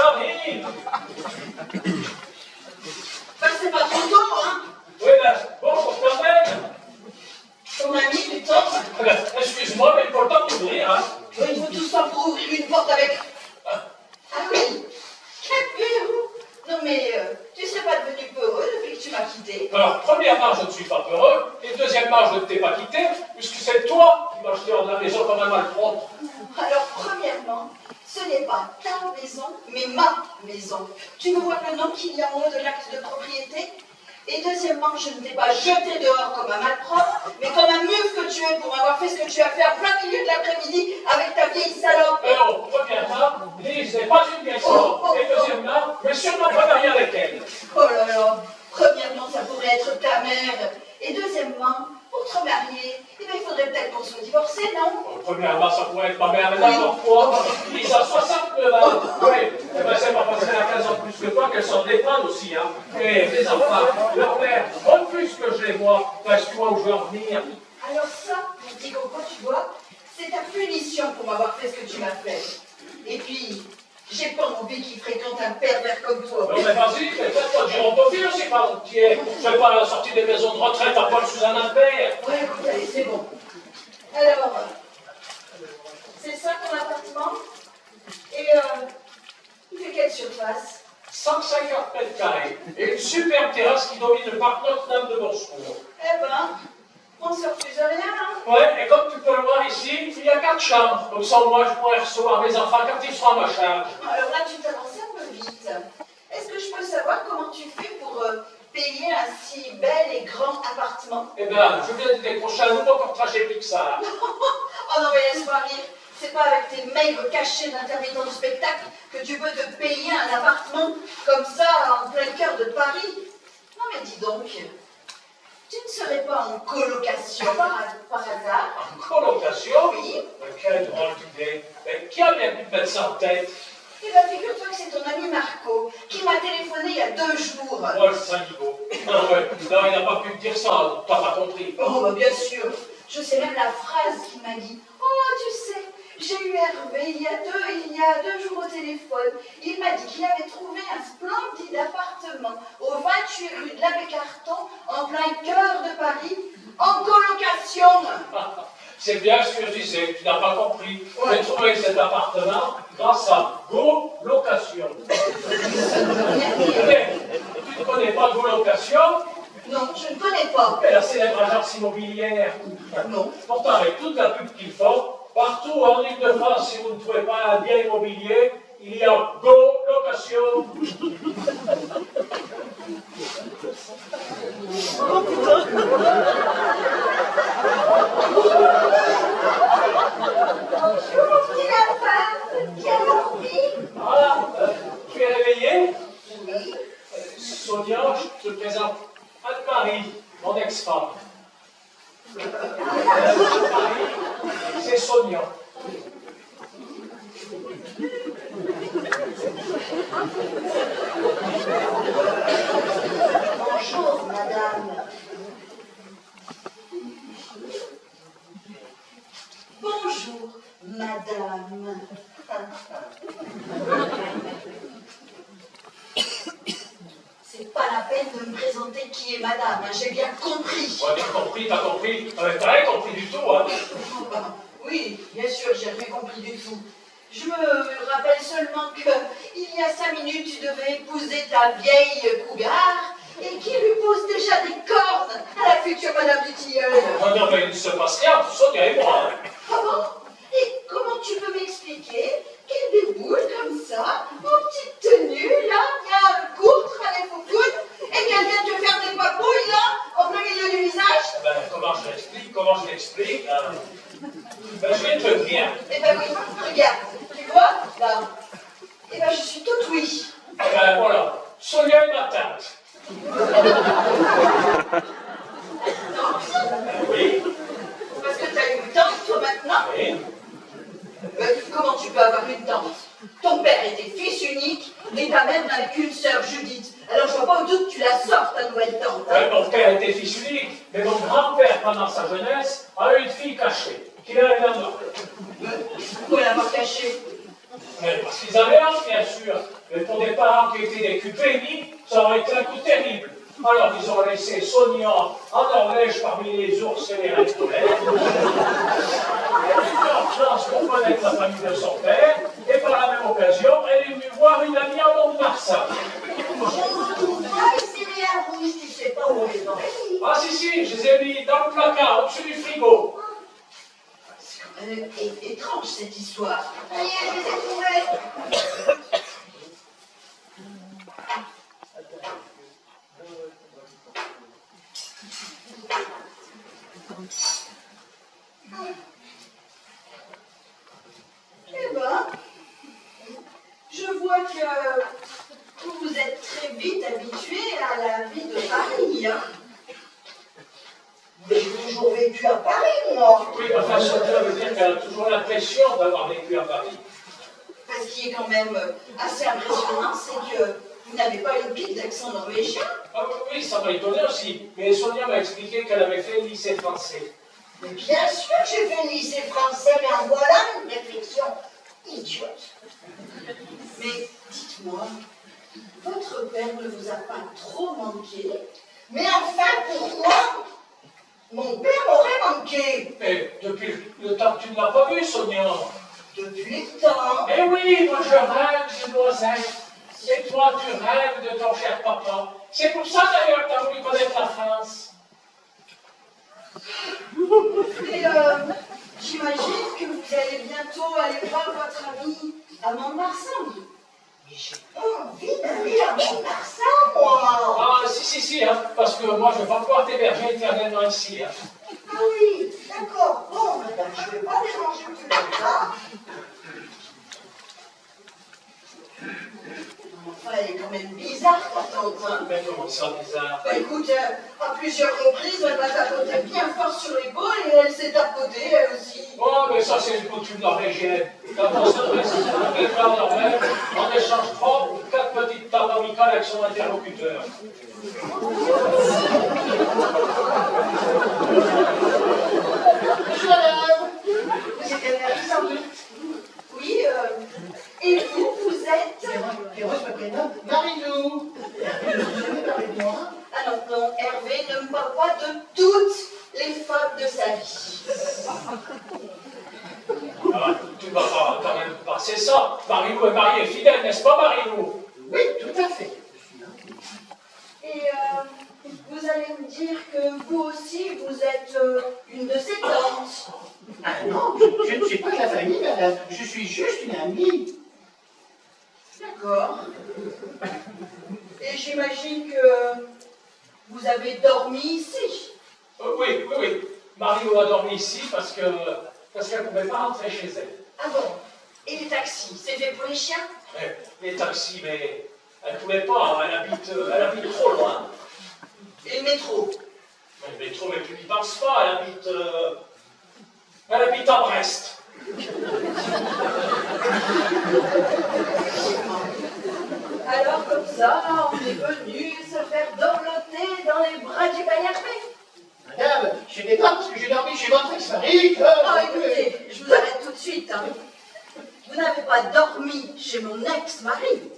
Ben, c'est pas trop tôt, hein? Oui, ben, bon, pour quand même. Ton ami, du temps. Ah ben, excuse-moi, mais il faut le temps d'ouvrir, hein. Oui, il faut tout ça pour ouvrir une porte avec... Ah oui, quel verrou. Non mais, tu serais pas devenu peureux depuis que tu m'as quitté. Alors, premièrement, je ne suis pas peureux, et deuxièmement, je ne t'ai pas quitté, puisque c'est toi qui m'as jeté hors de la maison comme un malpropre. Alors, premièrement, ce n'est pas ta maison, mais ma maison. Tu me vois le nom qu'il y a en haut de l'acte de propriété? Et deuxièmement, je ne t'ai pas jeté dehors comme un malpropre, mais comme un muf que tu es pour avoir fait ce que tu as fait en plein milieu de l'après-midi avec ta vieille salope. Alors, premièrement, Lise n'est pas une vieille salope, et deuxièmement, je ne suis sûrement pas marié avec elle. Oh là là, premièrement, ça pourrait être ta mère. Et deuxièmement, pour te marier, eh bien, il faudrait peut-être qu'on soit divorcés, non? Premièrement, ça pourrait être ma mère, mais n'importe quoi. Lise a 69 ans. Oui, eh ben, c'est pas parce qu'elle a 15 ans de plus que toi qu'elle s'en déprend aussi, hein. Et les enfants, leur père, refuse que je les vois, parce que tu vois où je veux en venir. Alors ça, mon petit coco, tu vois, c'est ta punition pour m'avoir fait ce que tu m'as fait. Et puis, j'ai pas envie qu'il fréquente un pervers comme toi. Non, mais vas-y, fais-toi du retophile aussi, par entier. Je fais pas la sortie des maisons de retraite à poil sous un impair. Ouais, écoute, allez, c'est bon. Alors, c'est ça ton appartement? Et il fait quelle surface? 150 mètres carrés et une superbe terrasse qui domine le parc Notre-Dame de Boscourt. Eh ben, on se refuse rien, hein? Ouais, et comme tu peux le voir ici, il y a 4 chambres. Comme ça, moi, je pourrais recevoir mes enfants quand ils seront à ma charge. Alors là, tu t'avances un peu vite. Est-ce que je peux savoir comment tu fais pour payer un si bel et grand appartement? Eh bien, je viens de décrocher un nouveau contrat chez Pixar. Oh non, mais laisse-moi rire. C'est pas avec tes maigres cachets d'intermittents du spectacle que tu peux te payer un appartement comme ça en plein cœur de Paris. Non mais dis donc, tu ne serais pas en colocation par hasard? En colocation? Oui. Mais quelle drôle d'idée. Mais qui a bien pu mettre ça en tête? Eh bien, figure-toi que c'est ton ami Marco qui m'a téléphoné il y a 2 jours. Oh, le saligo. Ah ouais, non, il n'a pas pu me dire ça, t'as pas compris. Oh, bah, bien sûr. Je sais même la phrase qu'il m'a dit. Oh, tu sais, j'ai eu Hervé il y a deux jours au téléphone. Il m'a dit qu'il avait trouvé un splendide appartement au 28 rue de l'Abbé Carton, en plein cœur de Paris, en colocation. C'est bien ce que je disais, tu n'as pas compris. Ouais. J'ai trouvé cet appartement grâce à Go Location. Mais, tu ne connais pas Go Location? Non, je ne connais pas. Mais la célèbre agence immobilière. Non. Pourtant, avec toute la pub qu'ils font, partout en Ile-de-France, si vous ne trouvez pas un bien immobilier, il y a Go Location. Bonjour, mon petit lapin. Bien dormi? Voilà, tu es réveillé? Oui. Sonia, je te présente Anne-Marie, mon ex-femme. Anne-Marie, c'est Sonia. Bonjour, madame. Bonjour, madame. C'est pas la peine de me présenter qui est madame, hein, j'ai bien compris. Ouais, t'as compris. T'as rien compris du tout, hein. Oui, bien sûr, j'ai rien compris du tout. Je me rappelle seulement que il y a 5 minutes, tu devais épouser ta vieille Cougar et qui lui pose déjà des cornes à la future madame du tilleul. Oh non, mais il ne se passe rien entre Sonia et moi. Hein. Comment? Et comment tu peux m'expliquer qu'elle déboule comme ça, en petite tenue, là, bien courte, à les faux et qu'elle vient te faire des papouilles, là, en plein milieu du visage? Ben, comment je l'explique Ben, je vais te le dire. Eh ben oui, regarde, tu vois, là. Eh ben je suis toute oui. Ben, voilà, Sonia est ma tante. Ben, oui, Parce que t'as une tante, toi, maintenant. oui. Comment tu peux avoir une tante? Ton père était fils unique et ta mère n'avait qu'une sœur, Judith. Alors je vois pas au doute que tu la sors, ta nouvelle tante. Hein? Ouais, mon père était fils unique, mais mon grand-père, pendant sa jeunesse, a eu une fille cachée, qu'il avait la mort. Pourquoi l'avoir cachée? Mais parce qu'ils avaient honte, bien sûr. Mais pour des parents qui étaient des cupénis, ça aurait été un coup terrible. Alors ils ont laissé Sonia en Norvège parmi les ours et les raies polaires. Elle est venue en France pour connaître la famille de son père, et par la même occasion, elle est venue voir une amie à Mont-de-Marsan. Ah, ici, rien rouge, tu sais pas où les oreilles. Ah si, je les ai mis dans le placard, au-dessus du frigo. C'est quand même étrange cette histoire. Ça y est, je les ai trouvés. Eh ben, je vois que vous vous êtes très vite habitué à la vie de Paris, hein. Mais j'ai toujours vécu à Paris, moi. Oui, enfin, Sonia veut dire qu'elle a toujours l'impression d'avoir vécu à Paris. Ce qui est quand même assez impressionnant, c'est que vous n'avez pas une pique d'accent norvégien. Ah oui, ça m'a étonné aussi. Mais Sonia m'a expliqué qu'elle avait fait le lycée français. Mais bien sûr que j'ai fait le lycée français, mais en voilà une réflexion idiote. Mais dites-moi, votre père ne vous a pas trop manqué? Mais enfin, pourquoi mon père m'aurait manqué? Mais depuis le temps que tu ne l'as pas vu, Sonia. Depuis le temps. Eh oui, moi je rêve de Noisette. Et toi, tu rêves de ton cher papa. C'est pour ça d'ailleurs que tu as voulu connaître la France. Et j'imagine que vous allez bientôt aller voir votre ami à Mont-de-Marsan. Mais j'ai pas envie d'aller à Mont-de-Marsan, moi. Ah, si, hein, parce que moi je vais pas pouvoir t'héberger éternellement ici. Hein. Ah oui, d'accord. Bon, madame, je ne vais pas déranger plus longtemps. Enfin, elle est quand même bizarre, ta tante. Hein. Mais comment ça, bizarre? Bah, écoute, à plusieurs reprises, elle m'a tapoté bien fort sur l'épaule et elle s'est tapotée, elle aussi. Oh, mais ça c'est une coutume norvégienne. D'abord, on déclare Norvège en échange propre 4 petites tables amicales avec son interlocuteur. Bonjour madame. Vous êtes Anne-Marie sans doute. Oui, et vous êtes... Et moi je me prénomme Marie-Lou. Vous avez parlé de moi? Ah non, non, Hervé ne me parle pas de toutes les femmes de sa vie. Ah, tu ne vas pas quand même passer ça. Marie-Lou est mariée fidèle, n'est-ce pas, Marie-Lou? Oui, tout à fait. Et vous allez me dire que vous aussi, vous êtes une de ses tantes. Ah non, je ne suis pas de la famille, madame. Je suis juste une amie. D'accord. Et j'imagine que vous avez dormi ici. Oui, oui, oui. Marie-Lou a dormi ici parce qu'elle ne pouvait pas rentrer chez elle. Ah bon? Et les taxis, c'est fait pour les chiens? Les taxis, mais elle ne pouvait pas, elle habite trop loin. Et le métro? Le métro, mais tu n'y penses pas, elle habite à Brest. Alors comme ça, on est venu se faire dorloter dans les bras du Hervé. Madame, je n'ai pas parce que j'ai dormi chez votre ex-mari. Ah, écoutez, je vous arrête tout de suite. Hein. Vous n'avez pas dormi chez mon ex-mari.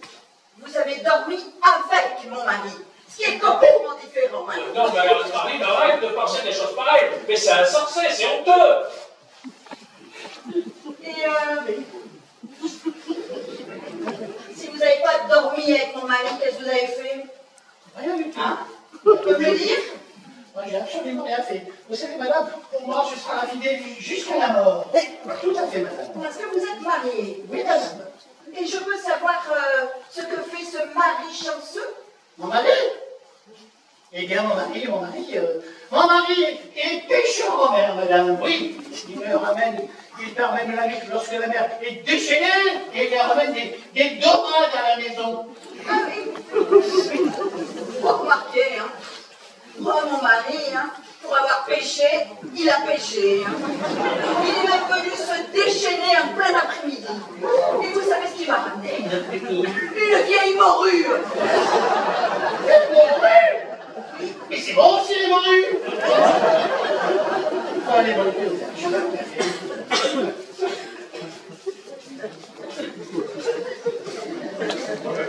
Vous avez dormi avec mon mari. Ce qui est complètement différent. Hein. Non, mais alors, Marie, arrête de penser des choses pareilles. Mais c'est insensé, c'est honteux. Et si vous n'avez pas dormi avec mon mari, qu'est-ce que vous avez fait? Rien du tout. Hein? Vous pouvez me le dire? Moi, j'ai absolument rien fait. Vous savez, madame, pour moi, je serai infidèle jusqu'à la mort. Tout à fait, madame. Parce que vous êtes mariée. Oui, madame. Et je peux savoir ce que fait ce mari chanceux? Mon mari? Eh bien, mon mari est pêcheur en mer, madame. Oui, il me ramène, il part même la nuit lorsque la mer est déchaînée et il me ramène des dorades à la maison. Ah oui. Vous remarquez, hein? Moi, mon mari, hein, pour avoir pêché, il a pêché. Hein. Il est même venu se déchaîner en plein après-midi. Et vous savez ce qu'il m'a ramené? Une vieille morue. Une morue? Mais c'est bon aussi, les morues. Ah, les morues, je veux bien faire.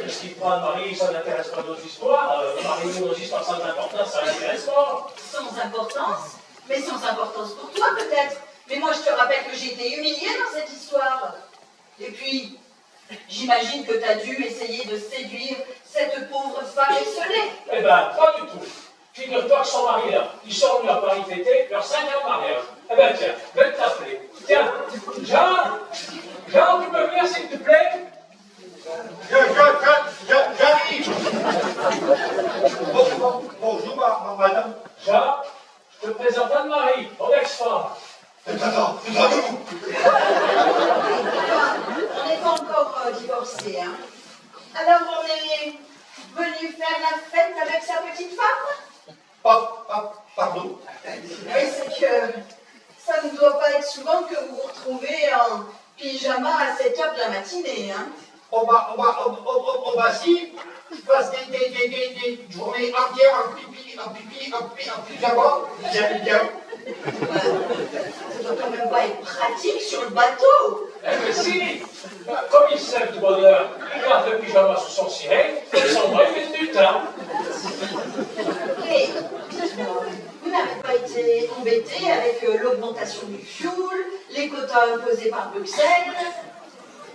Qu'est-ce qui prend Marie, ça n'intéresse pas nos histoires. Marie, nos histoires sans importance, ça n'intéresse pas. Sans importance? Mais sans importance pour toi, peut-être. Mais moi, je te rappelle que j'ai été humiliée dans cette histoire. Et puis, j'imagine que tu as dû essayer de séduire cette pauvre femme esselée. Eh ben, pas du tout. Figure-toi que son mari, là, ils sont venus à Paris fêter leur 5e mariage. Eh ben, tiens, je vais t'appeler. Tiens, Jean, tu peux venir, s'il te plaît? J'arrive. Bonjour, madame. Jean, je te présente Anne-Marie, ton ex-femme. Attends. On n'est pas encore divorcés, hein. Alors, on est venu faire la fête avec sa petite femme? Pardon. Oui, c'est que ça ne doit pas être souvent que vous vous retrouvez en pyjama à 7 heures de la matinée, hein. On va si, je passe des journées entières en pyjama, j'aime bien. Ça doit quand même pas être pratique sur le bateau. Eh mais si, comme il sait de bonheur, il garde le pyjama sous son ciré, et son bras, il fait du temps. Et vous n'avez pas été embêté avec l'augmentation du fioul, les quotas imposés par Bruxelles.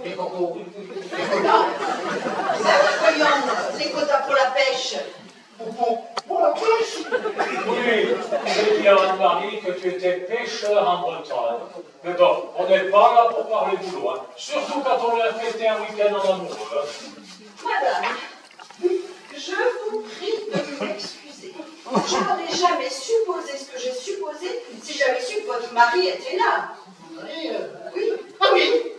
Les cocos. Les quotas pour la pêche. Pour la pêche. Oui, j'ai dit à Anne-Marie que tu étais pêcheur en Bretagne. Mais bon, on n'est pas là pour parler boulot, hein. Surtout quand on a fêté un week-end en amoureux. Madame, je vous prie de m'excuser. Je n'aurais jamais supposé ce que j'ai supposé si j'avais su que votre mari était là. Oui. Oui. Ah oui.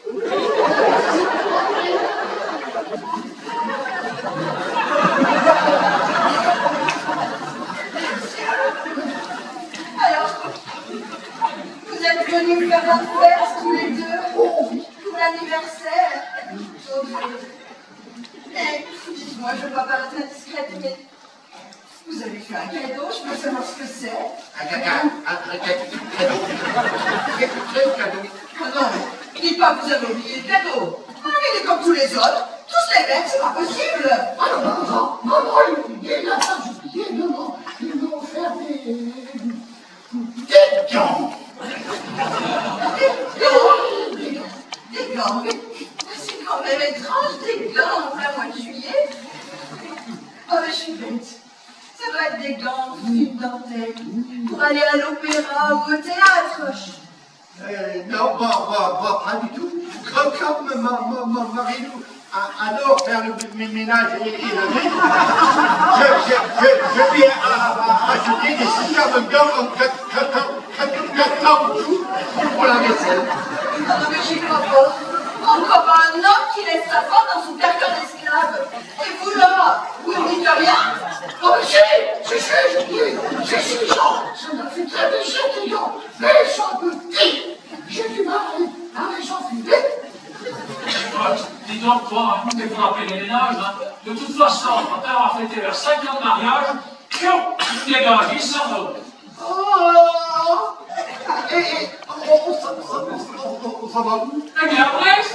Alors, vous êtes venus faire la fête tous les deux. Vous d'anniversaire. Eh, dites-moi, je ne veux pas paraître indiscrète, mais vous avez fait un cadeau, je peux savoir ce que c'est. Un cadeau. Quel cadeau? Ah non, mais dites pas que vous avez oublié le cadeau. Il est comme tous les autres, tous les mêmes, c'est pas possible. Ah non, il n'a pas oublié, non, ils m'ont offert des gants. Des gants, mais c'est quand même étrange, des gants en plein mois de juillet. Oh, mais je suis bête. Ça doit être des gants fines dentelle pour aller à l'opéra ou au théâtre. Non, pas du tout. Comme Marilou adore faire le ménage et le riz, je lui ai ajouté des superbes gants en caoutchouc pour la vaisselle. Non, mais j'y crois pas. Encore un homme qui laisse sa femme dans son carcan d'esclave. Et vous là, vous ne dites rien? Oh, je suis Jean, ça m'a fait très plaisir des gants, mais ils sont petits. J'ai du mal à les enfiler. Dis donc, toi, t'es pour appeler les ménages, hein. De toute façon, quand on aura fêté leurs 5 ans de mariage, pion, tu dégages, ils s'en Oh! Ça va? Eh bien, Brest,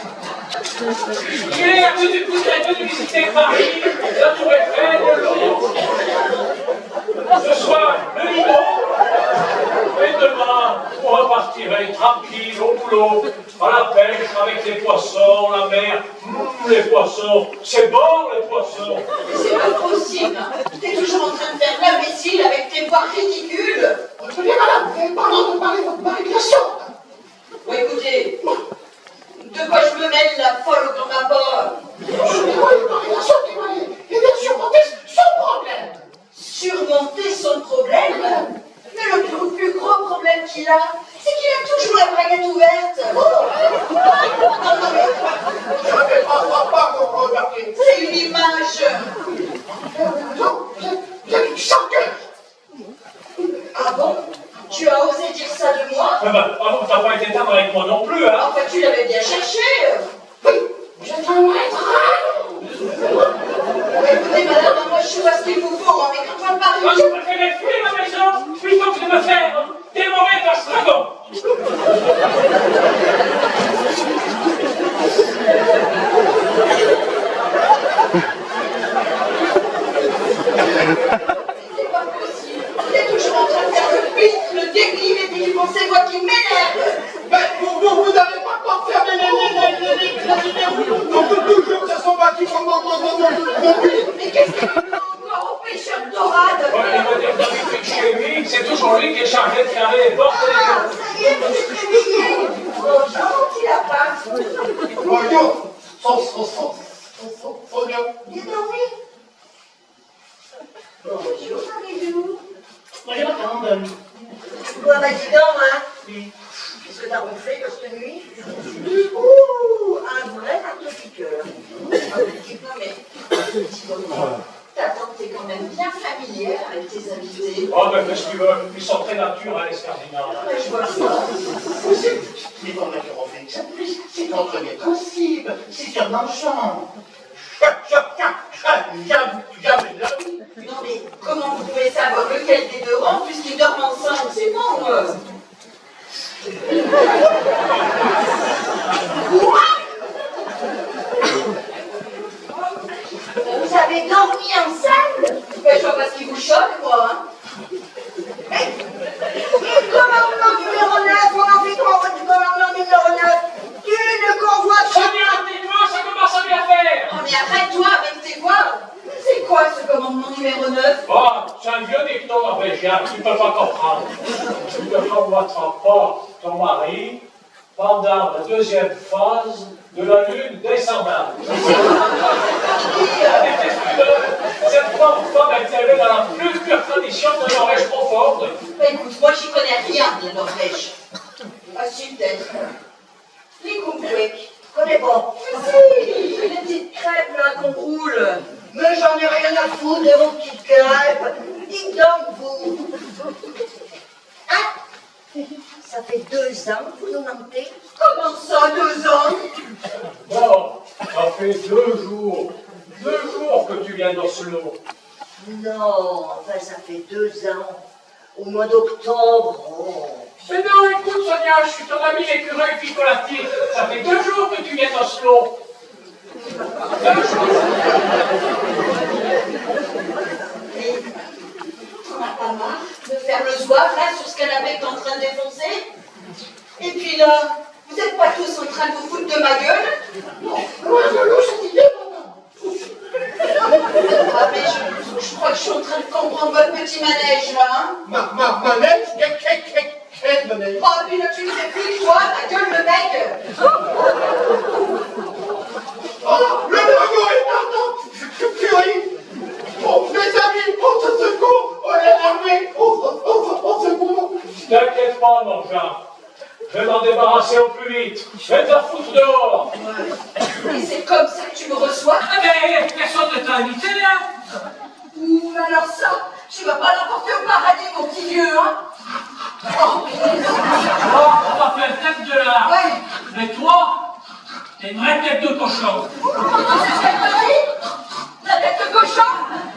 hier, vous êtes venu visiter Paris, la Tour Eiffel, le Louvre. Ce soir, le Lido. Et demain, vous repartirez tranquille au boulot, à la pêche, avec les poissons, la mer. Les poissons, c'est bon, les poissons. Mais c'est pas possible. T'es toujours en train de faire l'imbécile avec tes voix ridicules. Attendez, madame, pardon de parler de votre malédiction. Bon, écoutez, de quoi je me mêle, la folle au grand rapport? C'est moi une malédiction qui m'a aidé à surmonter son problème. Surmonter son problème? Mais le plus gros problème qu'il a, c'est qu'il a toujours la braguette ouverte. Non, mais Je ne vais pas vous remarquer. c'est une image. Non, j'ai une sanguine. Ah bon? Tu as osé dire ça de moi? Eh ben, t'as pas été tendre avec moi non plus, hein. Enfin, tu l'avais bien cherché. Oui, vous êtes un maître. Écoutez, madame, moi je vois ce qu'il vous faut, hein, mais quand on parle... Moi, je préférais fuir ma maison plutôt que de me faire dévorer par Stragon. C'est pas possible. Il est toujours en train de faire le piste, le débile, et puis il pense ces voix qui m'énervent. Mais vous n'avez pas encore fermé les on peut toujours que ce soit moi qui prend mon but. Mais qu'est-ce qu'il veut encore au pêcheur de dorade? Ouais, il va dire que David chez lui, c'est toujours lui qui est chargé de carrer les portes et les Ah, gens. ça y est, vous êtes réveillé. Oh, gentil lapin. Bonjour, Sonia. Bien dormi? Bonjour, Marie-Lou. Moi, j'ai ma grande. Bon, bah dis donc, hein. Qu'est-ce que t'as ronflé de cette nuit? Ouh, un vrai marteau-piqueur. Non, mais ta tante est quand même bien familière avec tes invités. Oh, ben, qu'est-ce qu'ils veulent? Ils sont très naturels, les Scandinaves. Ouais, je vois ça. C'est pour moi qui refait ça plus. C'est contre mes principes. C'est sur mon champ. Jamais. Non, mais comment vous pouvez savoir lequel des deux rentre puisqu'ils dorment ensemble? C'est bon, Quoi? Vous avez dormi ensemble? Ben, je vois pas ce qui vous choque, moi, hein. Et commandement numéro 9, on en fait quoi du commandement numéro 9? Tu ne convoites pas... Seigneur, dites-moi, ça commence à bien faire. Oh, mais arrête-toi avec tes voix. C'est quoi ce commandement numéro 9? Oh, c'est un vieux dicton norvégien, tu ne peux pas comprendre. Tu ne convoiteras pas ton mari pendant la deuxième phase de la lune descendante. Cette pauvre femme a été élevée dans la plus pure tradition de Norvège profonde. Bah écoute, moi j'y connais rien de la Norvège. Ah si, peut-être. Les Kumbwek, je connais pas. Si, les petites crêpes là qu'on roule. Mais j'en ai rien à foutre de vos petites crêpes. Dites donc, vous. Hein? Ça fait 2 ans que vous nous mentez. Comment ça, 2 ans? Bon, ça fait 2 jours. 2 jours que tu viens d'Oslo. Non, enfin, ça fait 2 ans. Au mois d'octobre. Oh. Mais non, écoute Sonia, je suis ton ami l'écureuil picolatier. Ça fait 2 jours que tu viens d'Oslo. 2 jours. Mais on n'a pas marre de faire le zouave là sur ce canapé que t'es en train de défoncer? Et puis là, vous n'êtes pas tous en train de vous foutre de ma gueule? Non, loin de nous cette idée, madame. Ah mais je crois que je suis en train de comprendre votre petit manège là, hein? Manège? Quel manège? Oh puis là tu me défiles, toi, ta gueule le mec! Oh, le dragon est partant! Furie! Oh, mes amis, on se secoue! On est armés! On se secoue! T'inquiète pas, mon Jean. Je vais m'en débarrasser au plus vite. Je vais te la foutre dehors. Et c'est comme ça que tu me reçois? Ah mais personne ne t'a invité, hein? Alors ça, tu vas pas l'emporter au paradis, mon petit vieux, hein? Oh, Oh, on va faire tête de là. ouais. Mais toi, t'es une vraie tête de cochon. C'est ce qu'elle te dit? La tête de cochon?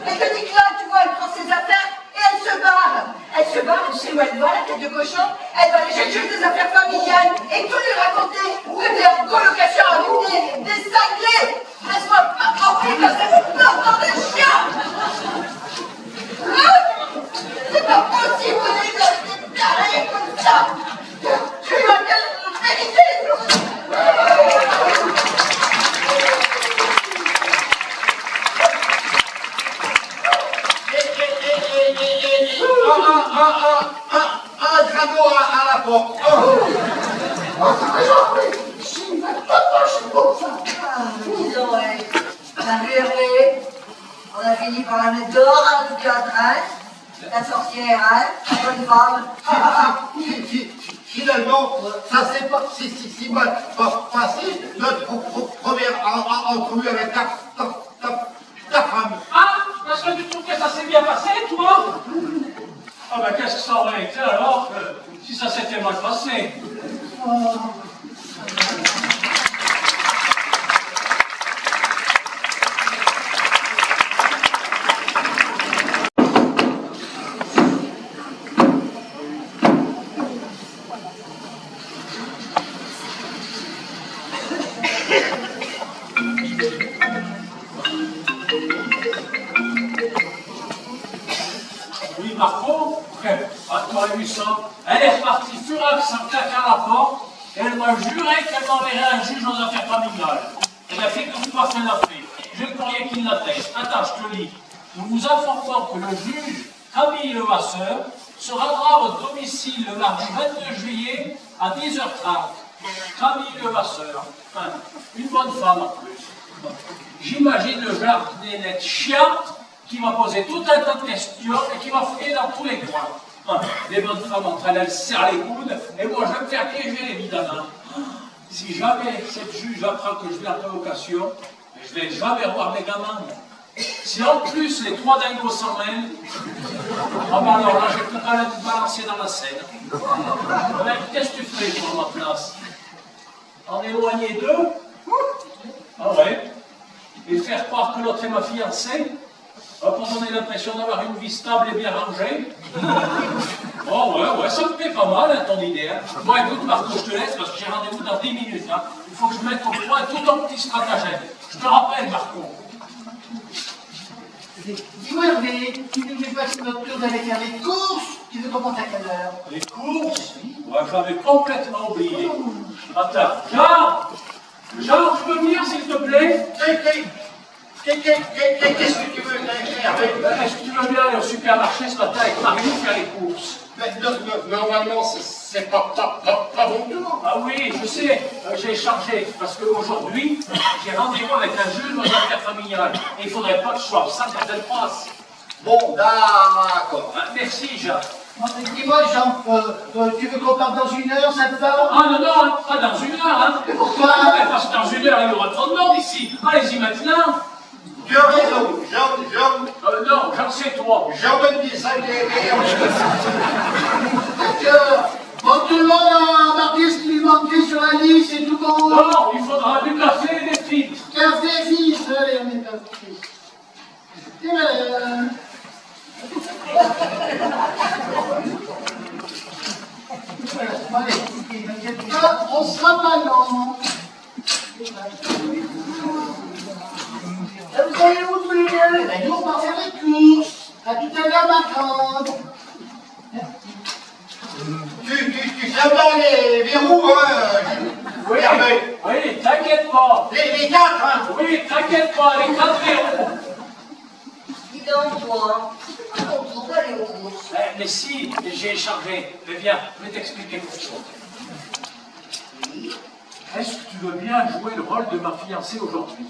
Elle te dit que là, tu vois, elle prend ses affaires et elle se barre. Elle se barre, et tu sais où elle va, la tête de cochon? Elle va aller chercher des affaires familiales et tout lui raconter que t'es en colocation avec des cinglés. Laisse-moi pas tremper comme ça, dans des chiens. C'est pas possible, vous êtes des tarés comme ça. Tu vas bien le mériter. Un dragon à la porte! Disons, on a vu Hervé, on a fini par la mettre dehors à tout cadre, hein? La sorcière, hein? La bonne femme. Finalement, ça s'est pas si mal passé, notre première entrevue avec ta femme. Ah, parce que tu trouves que ça s'est bien passé, toi? Ah ben qu'est-ce que ça aurait été alors si ça s'était mal passé? Oui, Marco, ah, tu aurais vu ça. Elle est repartie furax en claquant la porte, et elle m'a juré qu'elle m'enverrait un juge aux affaires familiales. Elle a fait comme toi qu'elle l'a fait. J'ai le courrier qui l'atteste. Attends, je te lis. Nous vous informons que le juge Camille Levasseur se rendra à votre domicile le mardi 22 juillet à 10h30. Camille Levasseur. Enfin, une bonne femme en plus. J'imagine le genre d'énette chiante qui m'a posé tout un tas de questions et qui m'a fouillé dans tous les coins. Les bonnes femmes entre elles, elles serrent les coudes, et moi je vais me faire piéger évidemment. Si jamais cette juge apprend que je vais en provocation, je vais jamais revoir mes gamins. Si en plus les 3 dingos s'en mêlent, ah ben alors là j'ai plus qu'à les balancer dans la Seine. Mais qu'est-ce que tu fais pour ma place? En éloigner d'eux? Ah ouais? Et faire croire que l'autre est ma fiancée? Pour donner l'impression d'avoir une vie stable et bien rangée. Oh ouais, ça me plaît pas mal hein, ton idée. Hein. Bon écoute Marco, je te laisse parce que j'ai rendez-vous dans 10 minutes. Hein. Il faut que je mette au point tout ton petit stratagème. Je te rappelle Marco. Dis-moi Hervé, tu ne fais pas notre tour d'aller faire les courses? Tu veux qu'on parte à quelle heure? Les courses? Ouais, j'avais complètement oublié. Attends, Jean, tu peux venir s'il te plaît? Qu'est-ce que tu veux faire? Est-ce que tu veux bien aller au supermarché ce matin avec Marie faire les courses? Mais normalement, c'est pas bon tour. Ah oui, je sais, j'ai changé, parce qu'aujourd'hui, j'ai rendez-vous avec un juge aux affaires familiales, et il ne faudrait pas que je sois absent quand elle passe. Bon, d'accord. Merci, Jean. Dis-moi Jean, tu veux qu'on parte dans 1 heure, ça te va? Ah non, pas dans 1 heure, hein. Pourquoi? Parce que dans 1 heure, il y aura trop de monde ici. Allez-y maintenant. Tu as raison, Non, j'en sais toi. j'en donne des cinglés. D'accord. Bon, maman. Non, il faudra du café et des filtres. Café, fils, allez, on est parti. Et voilà. Allez, on sera pas lent. Vous allez où tous les deux? Ben, nous, on va faire les courses. À tout à l'heure, ma grande. Tu sais pas les verrous, hein? Oui, oui, t'inquiète pas. Les quatre, hein? Oui, t'inquiète pas, les 4 verrous. Dis donc, toi, c'est pas ton tour d'aller aux courses. Mais si, j'ai chargé. Mais viens, je vais t'expliquer quelque chose. Est-ce que tu veux bien jouer le rôle de ma fiancée aujourd'hui?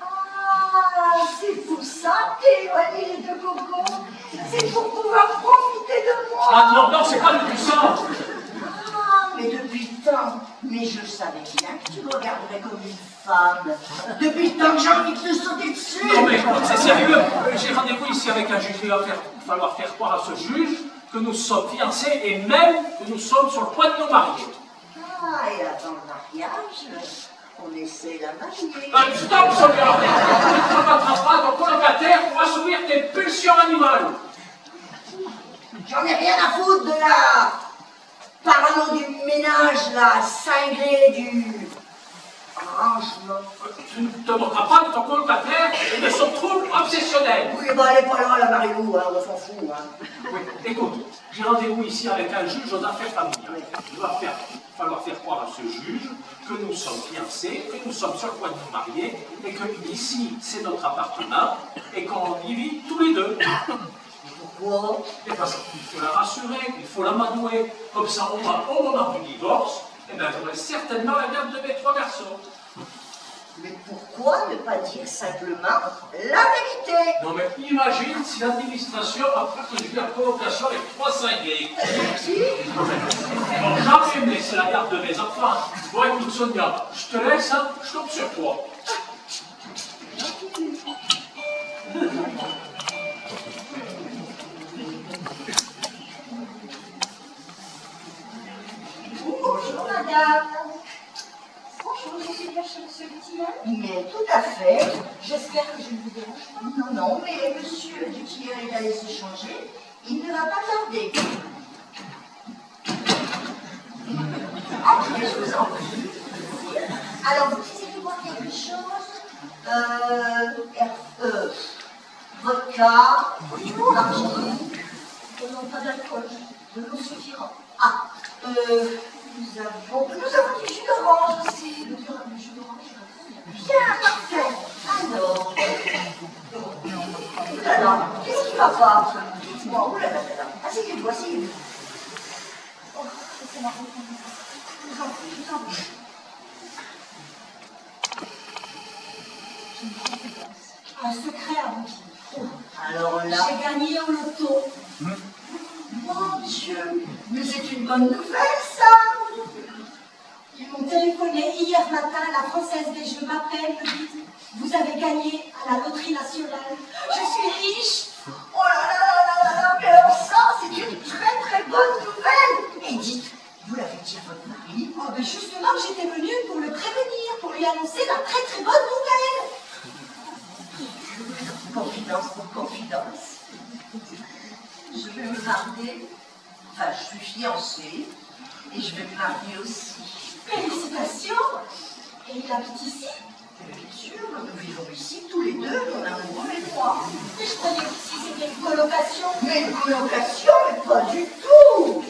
Ah, c'est pour ça que t'es éloigné les deux cocos. C'est pour pouvoir profiter de moi. Ah non, non, c'est pas du tout ça. Ah, mais depuis le temps. Mais je savais bien que tu me regarderais comme une femme. Depuis le temps que j'ai envie de te sauter dessus. Non mais écoute, c'est sérieux. J'ai rendez-vous ici avec un juge. Il va falloir faire croire à ce juge que nous sommes fiancés et même que nous sommes sur le point de nous marier. Ah, et avant le mariage, on essaie la mariée. Stop, Sonia. Tu ne rattraperas ton colocataire pour assouvir tes pulsions animales. J'en ai rien à foutre de la parano du ménage, la cinglée du rangement. Tu ne te moqueras pas de ton colocataire et de son trouble obsessionnel. Oui, bah elle est pas là, la Marilou, hein, on s'en fout. Hein. Oui, écoute, j'ai rendez-vous ici avec un juge aux affaires familiales. Il va falloir faire croire à ce juge que nous sommes fiancés, que nous sommes sur le point de nous marier, et que ici, c'est notre appartement, et qu'on y vit tous les deux. Pourquoi? Et parce qu'il faut la rassurer, il faut l'amadouer. Comme ça, au moment du divorce, eh ben, j'aurai certainement la garde de mes 3 garçons. Mais pourquoi ne pas dire simplement la vérité? Non mais imagine si l'administration a partagé la colocation avec 3 cinglés. Ils vont jamais me laisser la garde de mes enfants. Bon écoute Sonia, je te laisse, hein, je tombe sur toi. Bonjour madame. Bonjour, je suis bien chez monsieur Dutilleul. Mais tout à fait. J'espère que je ne vous dérange pas. Non, non, mais monsieur Dutilleul est allé se changer. Il ne va pas tarder. Ah, mais je vous en prie. Alors, vous disiez voir quelque chose? Vodka, martini. Non, pas d'alcool. De l'eau suffira. Ah, nous avons du jus d'orange aussi. Le jus d'orange. Bien, parfait. Alors, qu'est-ce qui va pas? Dites-moi, oh là là là là. Asseyez-vous, asseyez-vous. Oh, laissez-moi répondre. Je vous en prie, je vous en prie. Un secret à vous dire. Alors là, j'ai gagné au loto. Mon Dieu, mais c'est une bonne nouvelle, ça! Ils m'ont téléphoné hier matin, la Française des Jeux m'appelle, me dit « Vous avez gagné à la loterie nationale. Je suis riche. » Oh là là là là là, mais alors ça, c'est une très très bonne nouvelle. Et dites, vous l'avez dit à votre mari? Oh ben justement, j'étais venue pour le prévenir, pour lui annoncer la très très bonne nouvelle. Confidence pour confidence. Je vais me marier, enfin je suis fiancée, et je vais me marier aussi. Félicitations! Et il habite ici? Bien sûr, nous vivons ici tous les deux, mon amoureux et moi. Mais je croyais que ici c'était une colocation. Mais une colocation, mais pas du tout!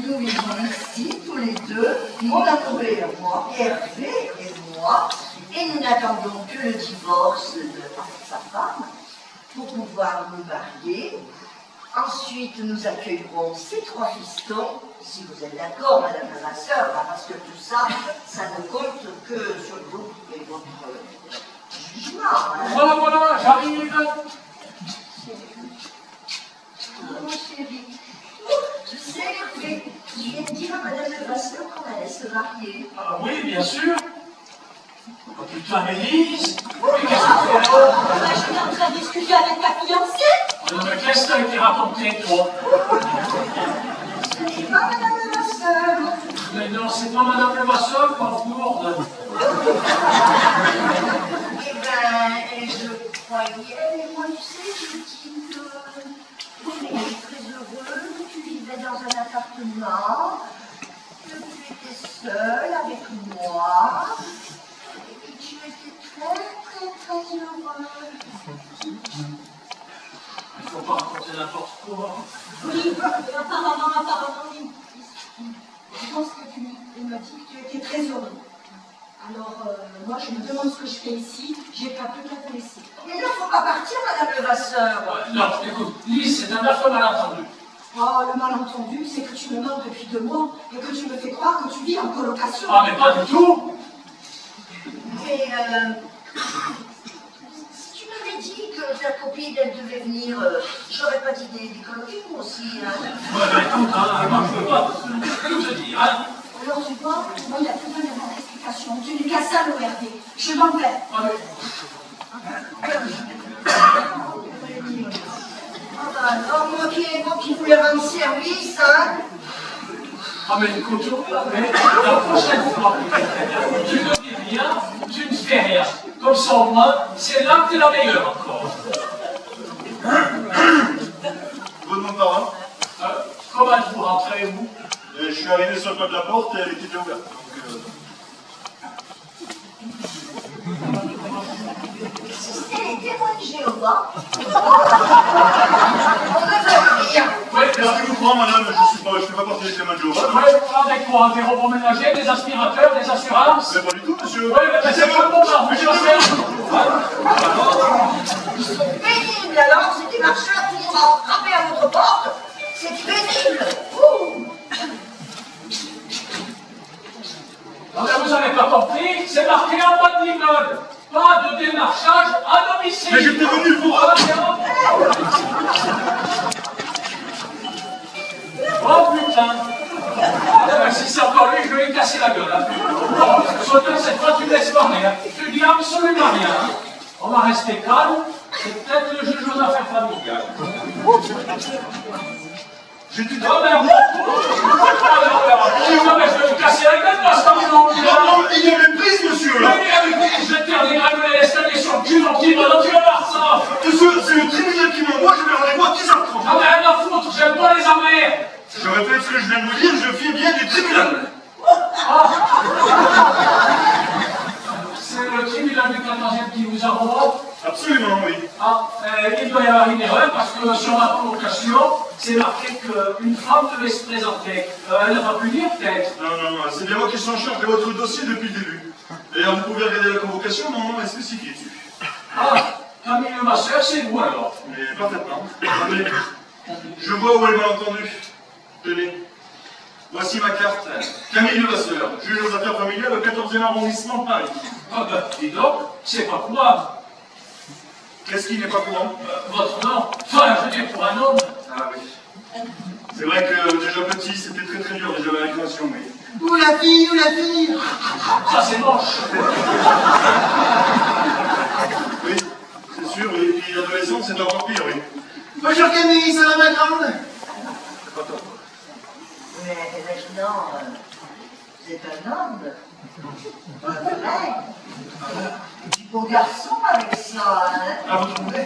Nous vivons ici tous les deux, mon amoureux et moi, Hervé et moi, et nous n'attendons que le divorce de sa femme pour pouvoir nous marier. Ensuite, nous accueillerons ces 3 fistons, si vous êtes d'accord, madame la sœur, parce que tout ça, ça ne compte que sur vous et votre jugement. Hein. Voilà, voilà, j'arrive. Mon chéri, je sais, mais je viens de dire à madame la sœur qu'on allait se marier. Ah oui, bien sûr. Oh putain, Élise. Je suis en train de discuter avec ma fiancée. Mais qu'est-ce que tu as été raconté, toi? Ce n'est pas madame la Levasseur. Mais non, c'est pas Madame Levasseur, pas Gourde. Eh ben, je croyais, mais moi, tu sais, je dis que tu étais très heureux, que tu vivais dans un appartement, que tu étais seule avec moi, et que tu étais très, très, très heureux. Il faut pas raconter n'importe quoi. Oui, apparemment, oui. Je pense que tu m'as dit que tu étais très heureux. Alors, moi, je me demande ce que je fais ici. J'ai pas tout à te laisser. Mais non, faut pas partir, Madame Levasseur. Non, écoute, Lise, c'est un affreux malentendu. Oh, le malentendu, c'est que tu me mens depuis 2 mois et que tu me fais croire que tu vis en colocation. Ah, mais pas du tout. Mais si tu m'avais dit que ta copine, elle devait venir, j'aurais pas dit des coloquines aussi. Hein. Ouais, mais écoute, hein, moi, je peux pas. Je te dis, hein. Alors, tu vois, moi, il n'y a plus besoin d'avoir d'explication. Tu n'es qu'à ça, l'ORD. Je m'en vais. Ah, mais... Ah bah alors, moi qui voulais rendre service, hein. Ah, mais écoute, mais la prochaine fois, tu ne dis rien, tu ne fais rien. Comme ça, au moins, c'est là que tu es la meilleure encore. Vous demandez parole. Comment vous rentrez, vous? Je suis arrivé sur le pas de la porte et elle était déjà ouverte. C'est les témoins de Jéhovah. On devrait dire. Oui, Qu'est-ce qui vous prend, madame? Je ne fais pas partie des témoins de Jéhovah. oui, avec quoi? Des robots ménagers, des aspirateurs, des assurances? Mais pas du tout, monsieur. Oui, mais c'est pas bon, ça. Je vais faire. Ils sont pénibles alors, c'est des marcheurs qui vont frapper à votre porte. C'est pénible. Ouh. Non, mais vous n'avez pas compris, c'est marqué en bas de l'immeuble. Pas de démarchage à domicile. Mais j'étais venu pour... Ah, tiens. Oh putain. Eh ben, si c'est encore lui, je vais lui casser la gueule. Hein. Bon, Sautin, cette fois, tu ne laisses pas rien. Tu dis absolument rien. On va rester calme. C'est peut-être le juge aux affaires familiales. J'étais... Oh merde. Non, mais je vais lui casser la gueule, moi, c'est pas mon nom. Non, il y avait prise, monsieur, là. Je vais te faire dégringoler l'escalier sur le cul, mon petit bonhomme, tu vas voir ça. C'est le tribunal qui m'envoie, je vais rendez-vous à 10h30. J'en ai rien à foutre, j'aime pas les armées. Je répète ce que je viens de vous dire, je fais bien du tribunal. C'est le tribunal du 14e qui vous envoie. Absolument, oui. Ah, il doit y avoir une erreur parce que sur la convocation, c'est marqué qu'une femme devait se présenter. Elle n'a pas pu dire peut-être. Non, c'est bien moi qui suis en charge de votre dossier depuis le début. D'ailleurs, vous pouvez regarder la convocation, mon nom est spécifié dessus. Ah, Camille Levasseur, c'est vous alors. Mais parfaitement. Attendez, je vois où elle m'a entendu. Tenez, voici ma carte. Camille Levasseur, juge aux affaires familiales au 14e arrondissement de Paris. Ah ben, dis donc, c'est pas courant. Qu'est-ce qui n'est pas courant? Votre nom, enfin, je veux dire pour un homme. Ah oui. C'est vrai que déjà petit, c'était très très dur déjà la récréation, mais... Où la fille? Ça, c'est moche. Oui, c'est sûr, oui. Et puis l'adolescence, c'est encore pire, oui. Bonjour Camille, ça va ma grande? Mais maintenant, c'est un homme. Un vrai. Du beau garçon avec ça, hein. Ah, vous trouvez?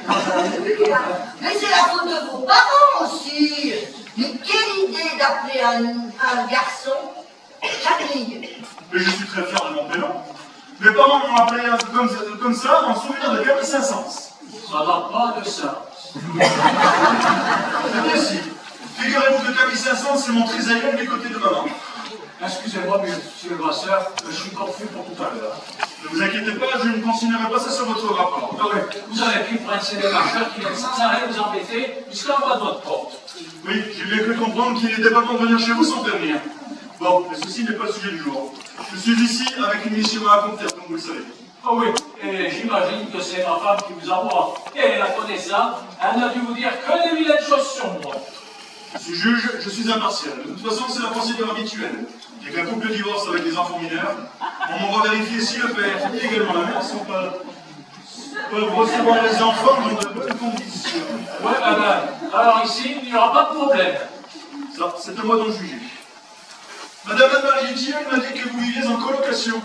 Mais c'est la faute de vos parents aussi. Mais quelle idée d'appeler un garçon Camille. Mais je suis très fier de mon prénom. Mes parents m'ont appelé comme ça en souvenir de Camille Saint-Saëns. Ça n'a pas de sens. C'est si. Figurez-vous que Camille Saint-Saëns, c'est mon trisaïeul du côté de maman. Excusez-moi, monsieur Levasseur, je suis confus pour tout à l'heure. Ne vous inquiétez pas, je ne consignerai pas ça sur votre rapport. Ah oui, vous avez pris pour un de ces démarcheurs qui viennent sans arrêt vous embêter jusqu'en bas de votre porte. Oui, j'ai bien cru comprendre qu'il n'était pas bon de venir chez vous sans prévenir. Bon, mais ceci n'est pas le sujet du jour. Je suis ici avec une mission à accomplir, comme vous le savez. Ah oui, et j'imagine que c'est ma femme qui vous envoie. Et la connaissant, elle n'a dû vous dire que des vilaines choses sur moi. Monsieur le juge, je suis impartial. De toute façon, c'est la procédure habituelle. Dès qu'un couple divorce avec des enfants mineurs, on va vérifier si le père et également la mère peuvent recevoir les enfants dans de bonnes conditions. Oui, madame. Alors ici, il n'y aura pas de problème. Ça, c'est à moi d'en juger. Madame Anne-Marie Dutilleux m'a dit que vous viviez en colocation.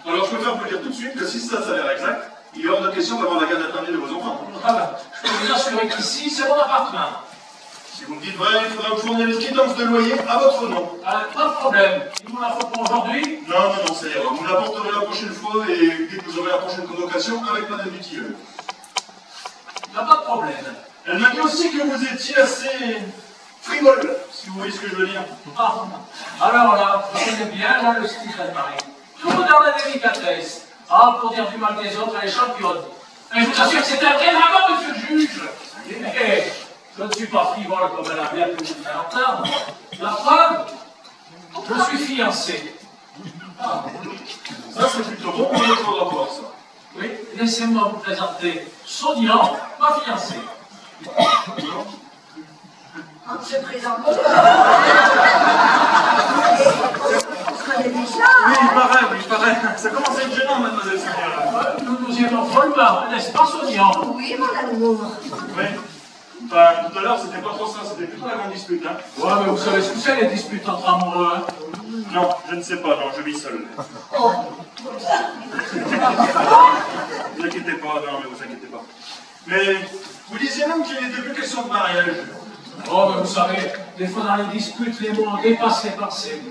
Alors je préfère vous dire tout de suite que si ça s'avère exact, il est hors de question d'avoir la garde alternée de vos enfants. Ah ben, je peux vous assurer qu'ici, c'est mon appartement. Si vous me dites vrai, il faudra me fournir les quittances de loyer à votre nom. Pas de problème. Il vous la faut pour aujourd'hui? Non, ça ira. Vous l'apporterez la prochaine fois et dès que vous aurez la prochaine convocation avec Madame Dutilleux. Pas de problème. Elle m'a dit aussi que vous étiez assez frivole, si vous voyez ce que je veux dire. Ah, alors là, je connais bien moi, le style d'Anne-Marie. Tout dans la délicatesse. Ah, pour dire du mal des autres, elle est championne. Et je vous assure que c'est un vrai dragon, monsieur le juge. Et je ne suis pas frivole comme elle a bien pu vous faire entendre. La preuve, je suis fiancé. Ah, ça c'est plutôt bon pour notre rapport, ça. Oui, laissez-moi vous présenter Sonia, ma fiancée. On se présente. On se connaît déjà. Oui, il paraît. Ça commence à être gênant, mademoiselle Sonia. Nous nous aimons follement, n'est-ce pas, Sonia? Oui, mon amour. Oui. Enfin, tout à l'heure, c'était pas trop ça, c'était plutôt la grande dispute, hein. Ouais, mais vous savez ce que c'est, les disputes entre amoureux, hein? Non, je ne sais pas, non, je vis seul. Oh. Ne vous inquiétez pas, non, mais vous inquiétez pas. Mais vous disiez même qu'il n'était plus question de mariage. Oh, mais vous savez, des fois dans les disputes, les mots ont dépassé les pensées.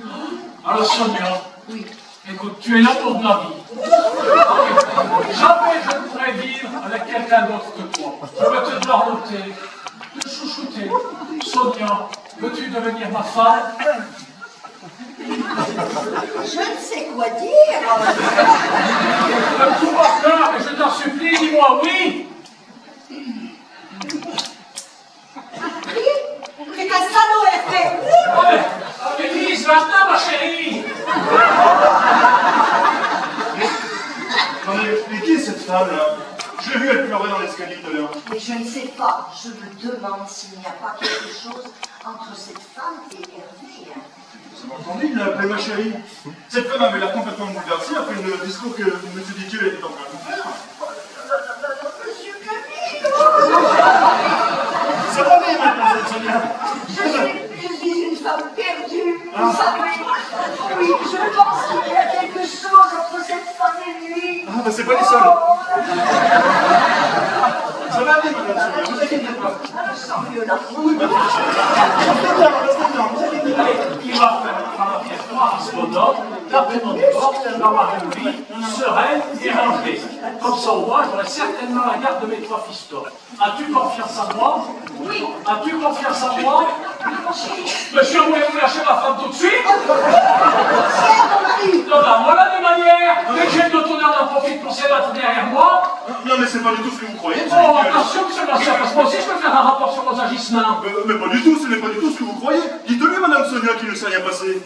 Alors, Sonia, Oui. écoute, tu es l'amour de ma vie. Jamais je ne pourrais vivre avec quelqu'un d'autre que toi. Je veux te dorloter, te chouchouter. Sonia, veux-tu devenir ma femme? Je ne sais quoi dire. Tout mon cœur, et je t'en supplie, dis-moi oui. C'est un salaud, effet. Élise, maintenant, ma chérie. Non, mais qui est cette femme-là? J'ai vu elle pleurer dans l'escalier tout à l'heure. Mais je ne sais pas. Je me demande s'il n'y a pas quelque chose entre cette femme et Hervé. Vous avez entendu, il l'a appelée ma chérie. Cette femme avait l'air complètement bouleversée après le discours que M. Dutilleux était en train de vous faire. Monsieur Camille. Ça va bien, mademoiselle Sonia. Je suis une femme perdue, vous savez. Oui, je pense qu'il y a quelque chose entre cette femme et lui. Ah, ben c'est pas les seuls. Ça va bien, madame Sonia, vous inquiétez pas. Je sens mieux là. Restez bien, vous inquiétez pas. Allez, il va faire la pièce noire à ce bonhomme, d'après mon divorce, d'avoir une vie sereine et rangée. Comme ça, au moins, j'aurai certainement la garde de mes trois fistons. As-tu confiance en moi? Oui. As-tu confiance en moi? Monsieur, vous voulez vous lâcher ma femme tout de suite? Tiens, mon mari. Non, ben, voilà des manières. Dès que j'ai de l'honneur, on en profite pour s'ébattre derrière moi. Non, mais c'est pas du tout ce que vous croyez. Oh, attention, monsieur Marcel, parce que moi aussi, je peux faire un rapport sur vos agissements. Mais pas du tout, ce n'est pas du tout ce que vous croyez. Dites-lui, madame Sonia, qu'il ne s'est rien passé.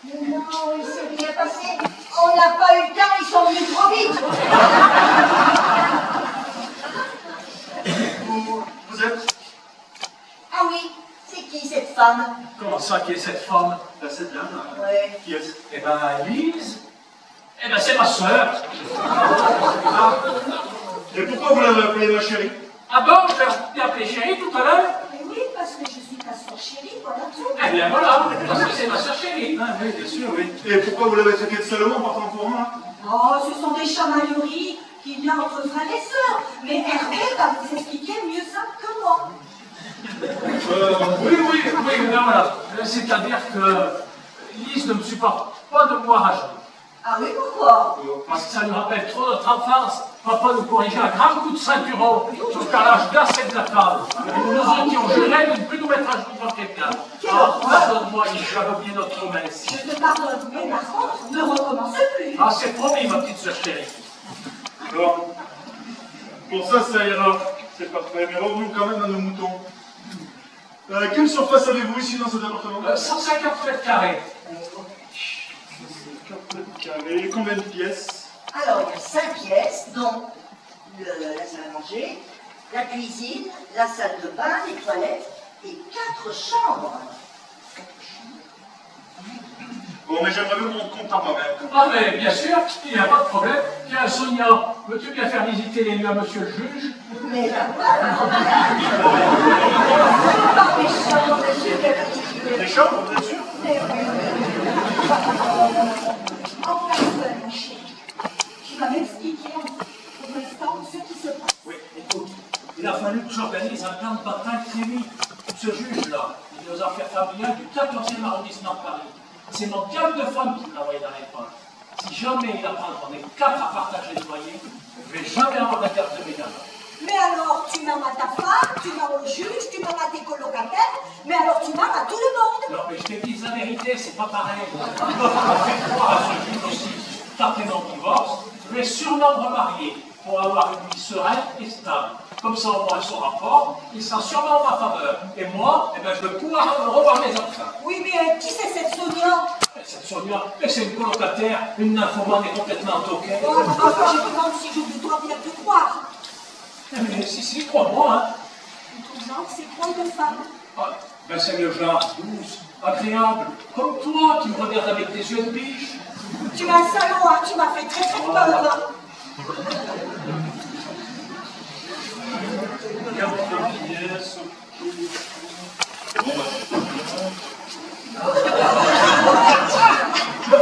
Non, il s'est rien passé. On n'a pas eu le temps, ils sont venus trop vite. Vous êtes? Ah oui, c'est qui cette femme? Comment ça, qui est cette femme? Ben, cette dame, là. Ouais. Qui est-ce? Eh ben, Lise. Eh ben, c'est ma sœur. Et pourquoi vous l'avez appelée ma chérie? Ah bon, je t'ai appelé chérie tout à l'heure? Mais oui, parce que je suis ta soeur chérie, voilà tout. Eh bien, voilà, parce que c'est ma sœur chérie. Ah oui, bien sûr, oui. Et pourquoi vous l'avez traité de salaud en partant pour moi? Oh, ce sont des chamailleries qu'il y a entre frères et sœurs. Mais Hervé va vous expliquer mieux ça que moi. Oui, ben voilà. C'est-à-dire que Lise ne me supporte pas de me voir à genoux. Ah oui, pourquoi? Parce que ça nous rappelle trop notre enfance. Papa nous corrigeait à grands coups de ceinturon jusqu'à l'âge d'assez de la table. Et nous nous étions jurés de ne plus nous mettre à genoux devant quelqu'un. Ah, pardonne-moi, j'avais oublié notre promesse. Je te pardonne, mais par contre, ne recommence plus. Ah, c'est promis, ma petite sœur chérie. Bon. Pour ça, ça ira. C'est parfait. Mais revenons quand même à nos moutons. Quelle surface avez-vous ici dans cet appartement? 150 mètres carrés. 4 mètres carrés. Combien de pièces? Alors, il y a 5 pièces, dont la salle à manger, la cuisine, la salle de bain, les toilettes et 4 chambres. Bon, mais j'aimerais bien mon compte par moi-même. Ah, mais bien sûr, il n'y a pas de problème. Tiens, Sonia, veux-tu bien faire visiter les lieux à monsieur le juge? Mais là, pas méchant, monsieur Camille. Des chambres, bien sûr. Mais oui. Marcelli, ce juge-là, il est aux affaires familiales du 14e arrondissement de Paris. C'est mon diable de femme qui travaille dans les points. Si jamais il apprend qu'on est 4 à partager le loyer, je ne vais jamais avoir d'intérêt de ménage. Mais alors, tu m'aimes à ta femme, tu m'aimes au juge, tu m'aimes à tes colocataires, mais alors tu m'aimes à tout le monde. Non, mais je te dis la vérité, c'est pas pareil. L'autre m'a fait croire à ce juge aussi. Tapé dans le divorce, je vais sûrement me remarier pour avoir une vie sereine et stable. Comme ça, au moins, son rapport, il sera sûrement en ma faveur. Et moi, eh ben, je vais pouvoir revoir mes enfants. Oui, mais qui c'est cette Sonia? Cette Sonia, c'est une colocataire, une nymphomane est complètement toquée. Oh, enfin, je me demande si je dois bien te croire. Mais si, crois-moi, hein. Ton genre, c'est quoi une femme? Ah, ben c'est le genre douce, agréable, comme toi, qui me regarde avec des yeux de biche. Tu es un salaud, hein, tu m'as fait très très peur. Hein.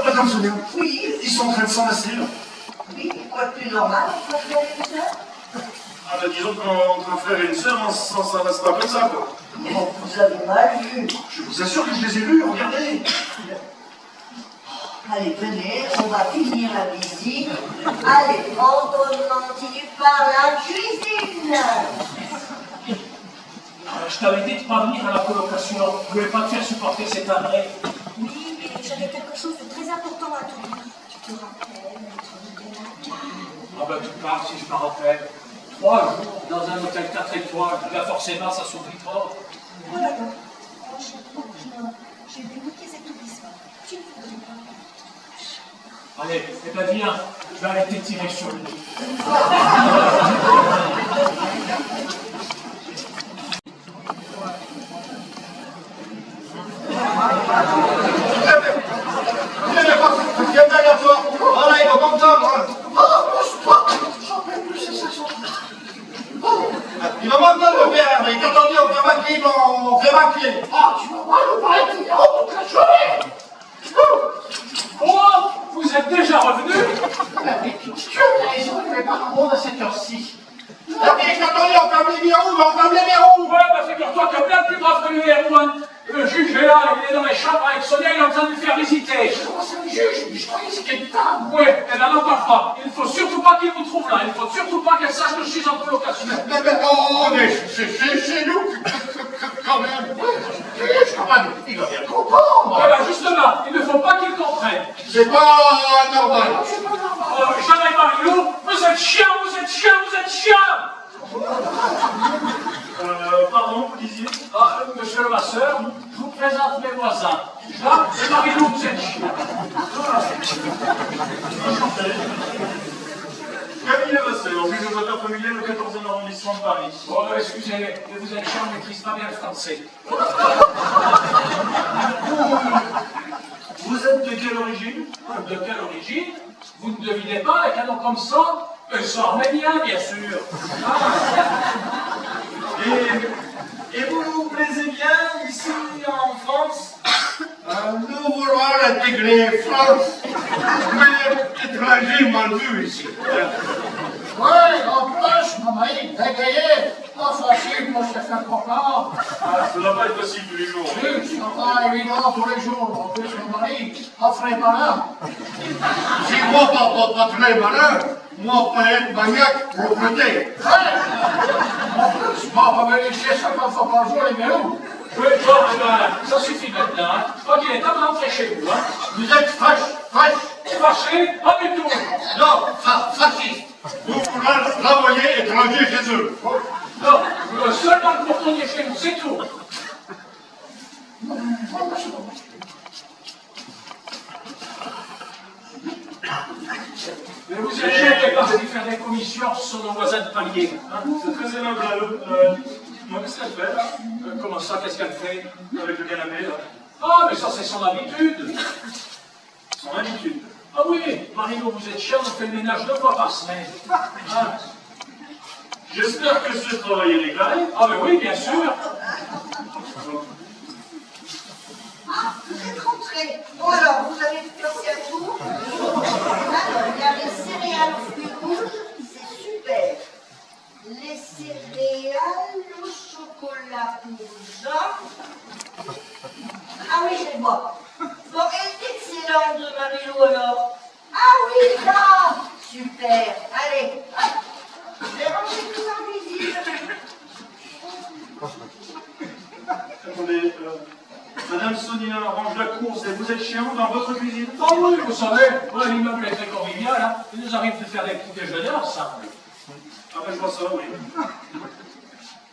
Madame Sonia, Oui, ils sont en train de s'enlacer là. oui, quoi de plus normal, quoi de frère et sœur? Ah ben disons qu'entre un frère et une sœur, ça reste pas comme ça quoi. Vous avez mal vu. Je vous assure que je les ai vus, regardez. Allez, venez, on va finir la visite. Allez, on continue par la cuisine. Je t'avais dit de ne pas venir à la colocation. Je ne voulais pas te faire supporter cette année. Oui, mais j'avais quelque chose de très important à te dire. Tu te rappelles, Ah ben tu parles si je me rappelle. 3 jours dans un hôtel 4 étoiles, là forcément ça s'oublie pas. oh là là, j'ai dégoûté cet établissement. Tu ne voudrais pas. Allez, eh ben viens, je vais aller t'étirer sur le lit. Viens derrière toi. Voilà, il va m'entendre. Il va m'entendre, le père. Mais quand on dit on fait maquiller, on fait maquiller. Ah, tu vas voir le pareil qui est en toute la journée. Oh, vous êtes déjà revenu? Mais tu as raison, il n'est pas un monde à cette heure-ci. Et puis quand on dit on ferme les verrous, on ferme les verrous. Ouais, bah figure-toi que bien plus grave que le héros. Le juge est là, il est dans les chambres avec Sonia, il est en train de lui faire visiter. Comment c'est un juge? Mais je croyais que c'était une femme. Ouais, elle n'en encore pas. Il ne faut surtout pas qu'il vous trouve là. Il ne faut surtout pas qu'elle sache que je suis en colocation. Mais c'est nous, quand même. Quand même, il va bien comprendre. Ouais, bah justement, il ne faut pas qu'il comprenne. C'est pas normal. C'est pas normal. Jeanne et Mario, vous êtes chiens, vous êtes chiens, vous êtes chiens. Pardon, vous disiez? Ah, monsieur le masseur, je vous présente mes voisins. Jeanne et Mario, vous êtes chiens. Camille Levasseur, juge aux affaires familiales au 14e arrondissement de Paris. Oh, excusez-moi, mais vous êtes chiens, on ne maîtrise pas bien le français. Vous êtes de quelle origine? De quelle origine? Vous ne devinez pas avec un nom comme ça? C'est arménien, bien sûr. Et vous vous plaisez bien ici en France? Nous voulons intégrer France, mais étrangers mal vus ici. Ouais, en plus, mon mari, bégayé, pas facile pour se faire comprendre. Ah, ça ne va pas être possible tous les jours. Oui, c'est pas évident tous les jours. En plus, mon mari, pas très malin. Si moi, pas très malin, moi, pas être maniaque, propreté. Ouais. En plus, moi, on va me laisser 50 fois par jour les verrous. Oui, bon, ça suffit maintenant. Hein. Je crois qu'il est temps de rentrer chez vous. Hein. Vous êtes fâché. Fâché? Pas du tout. Non, fasciste. Vous voulez travailler étranger chez eux. Non, seulement pour retourner chez nous, c'est tout. Mais vous êtes gêné parce qu'il fait des commissions sur nos voisins de palier. Hein. C'est très aimable. Moi, qu'est-ce qu'elle fait là? Comment ça, qu'est-ce qu'elle fait? Avec le canapé là? Ah, mais ça, c'est son habitude. Son habitude. Ah oui, Marino, vous êtes cher, on fait le ménage 2 fois par semaine. Hein. J'espère que ce travail est déclaré. Ah, mais oui, bien sûr. Ah, vous êtes rentrés. Bon alors, vous avez passé un tour. Alors, il y a les céréales aux fruits rouges, c'est super. Les céréales au chocolat allez, je les vois. Bon, et excellente, Marie-Lou, alors. Ah oui, là. Super. Allez, hop. Je vais ranger tout en cuisine. Attendez, Madame Sonia range la course et vous êtes chez vous dans votre cuisine? Oh oui, vous savez, ouais, l'immeuble est très convivial, hein. Il nous arrive de faire des petits déjeuners ensemble. Ah ben je vois ça, oui.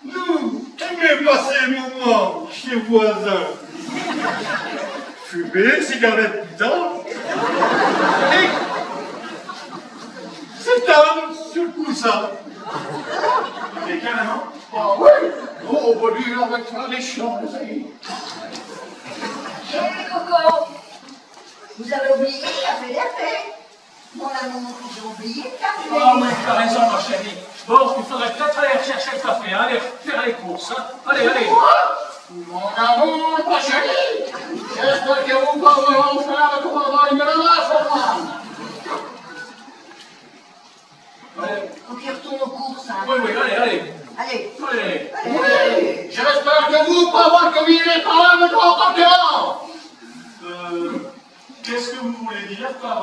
Nous, aimez passer un moment chez voisin. Fumer, cigarette, putain. Et s'étendre sur le coussin. Et carrément? Ah oui. Oh, bah lui, là, avec ça, les chiants, ça y est. Hé, Coco, vous avez oublié le café des fées. Mon amour, j'ai oublié le café. Oh oui, tu as raison, ma chérie. Bon, il faudrait peut-être aller rechercher le café, hein, aller faire les courses. Hein. Allez, allez. Mon amour, ma chérie, j'espère que vous pouvez en faire le travail de la main, Faut qu'il retourne aux courses, hein. Oui, oui, allez, allez. Allez. Allez. Oui, j'espère que vous pouvez communier par là le grand partenaire. Qu'est-ce que vous voulez dire par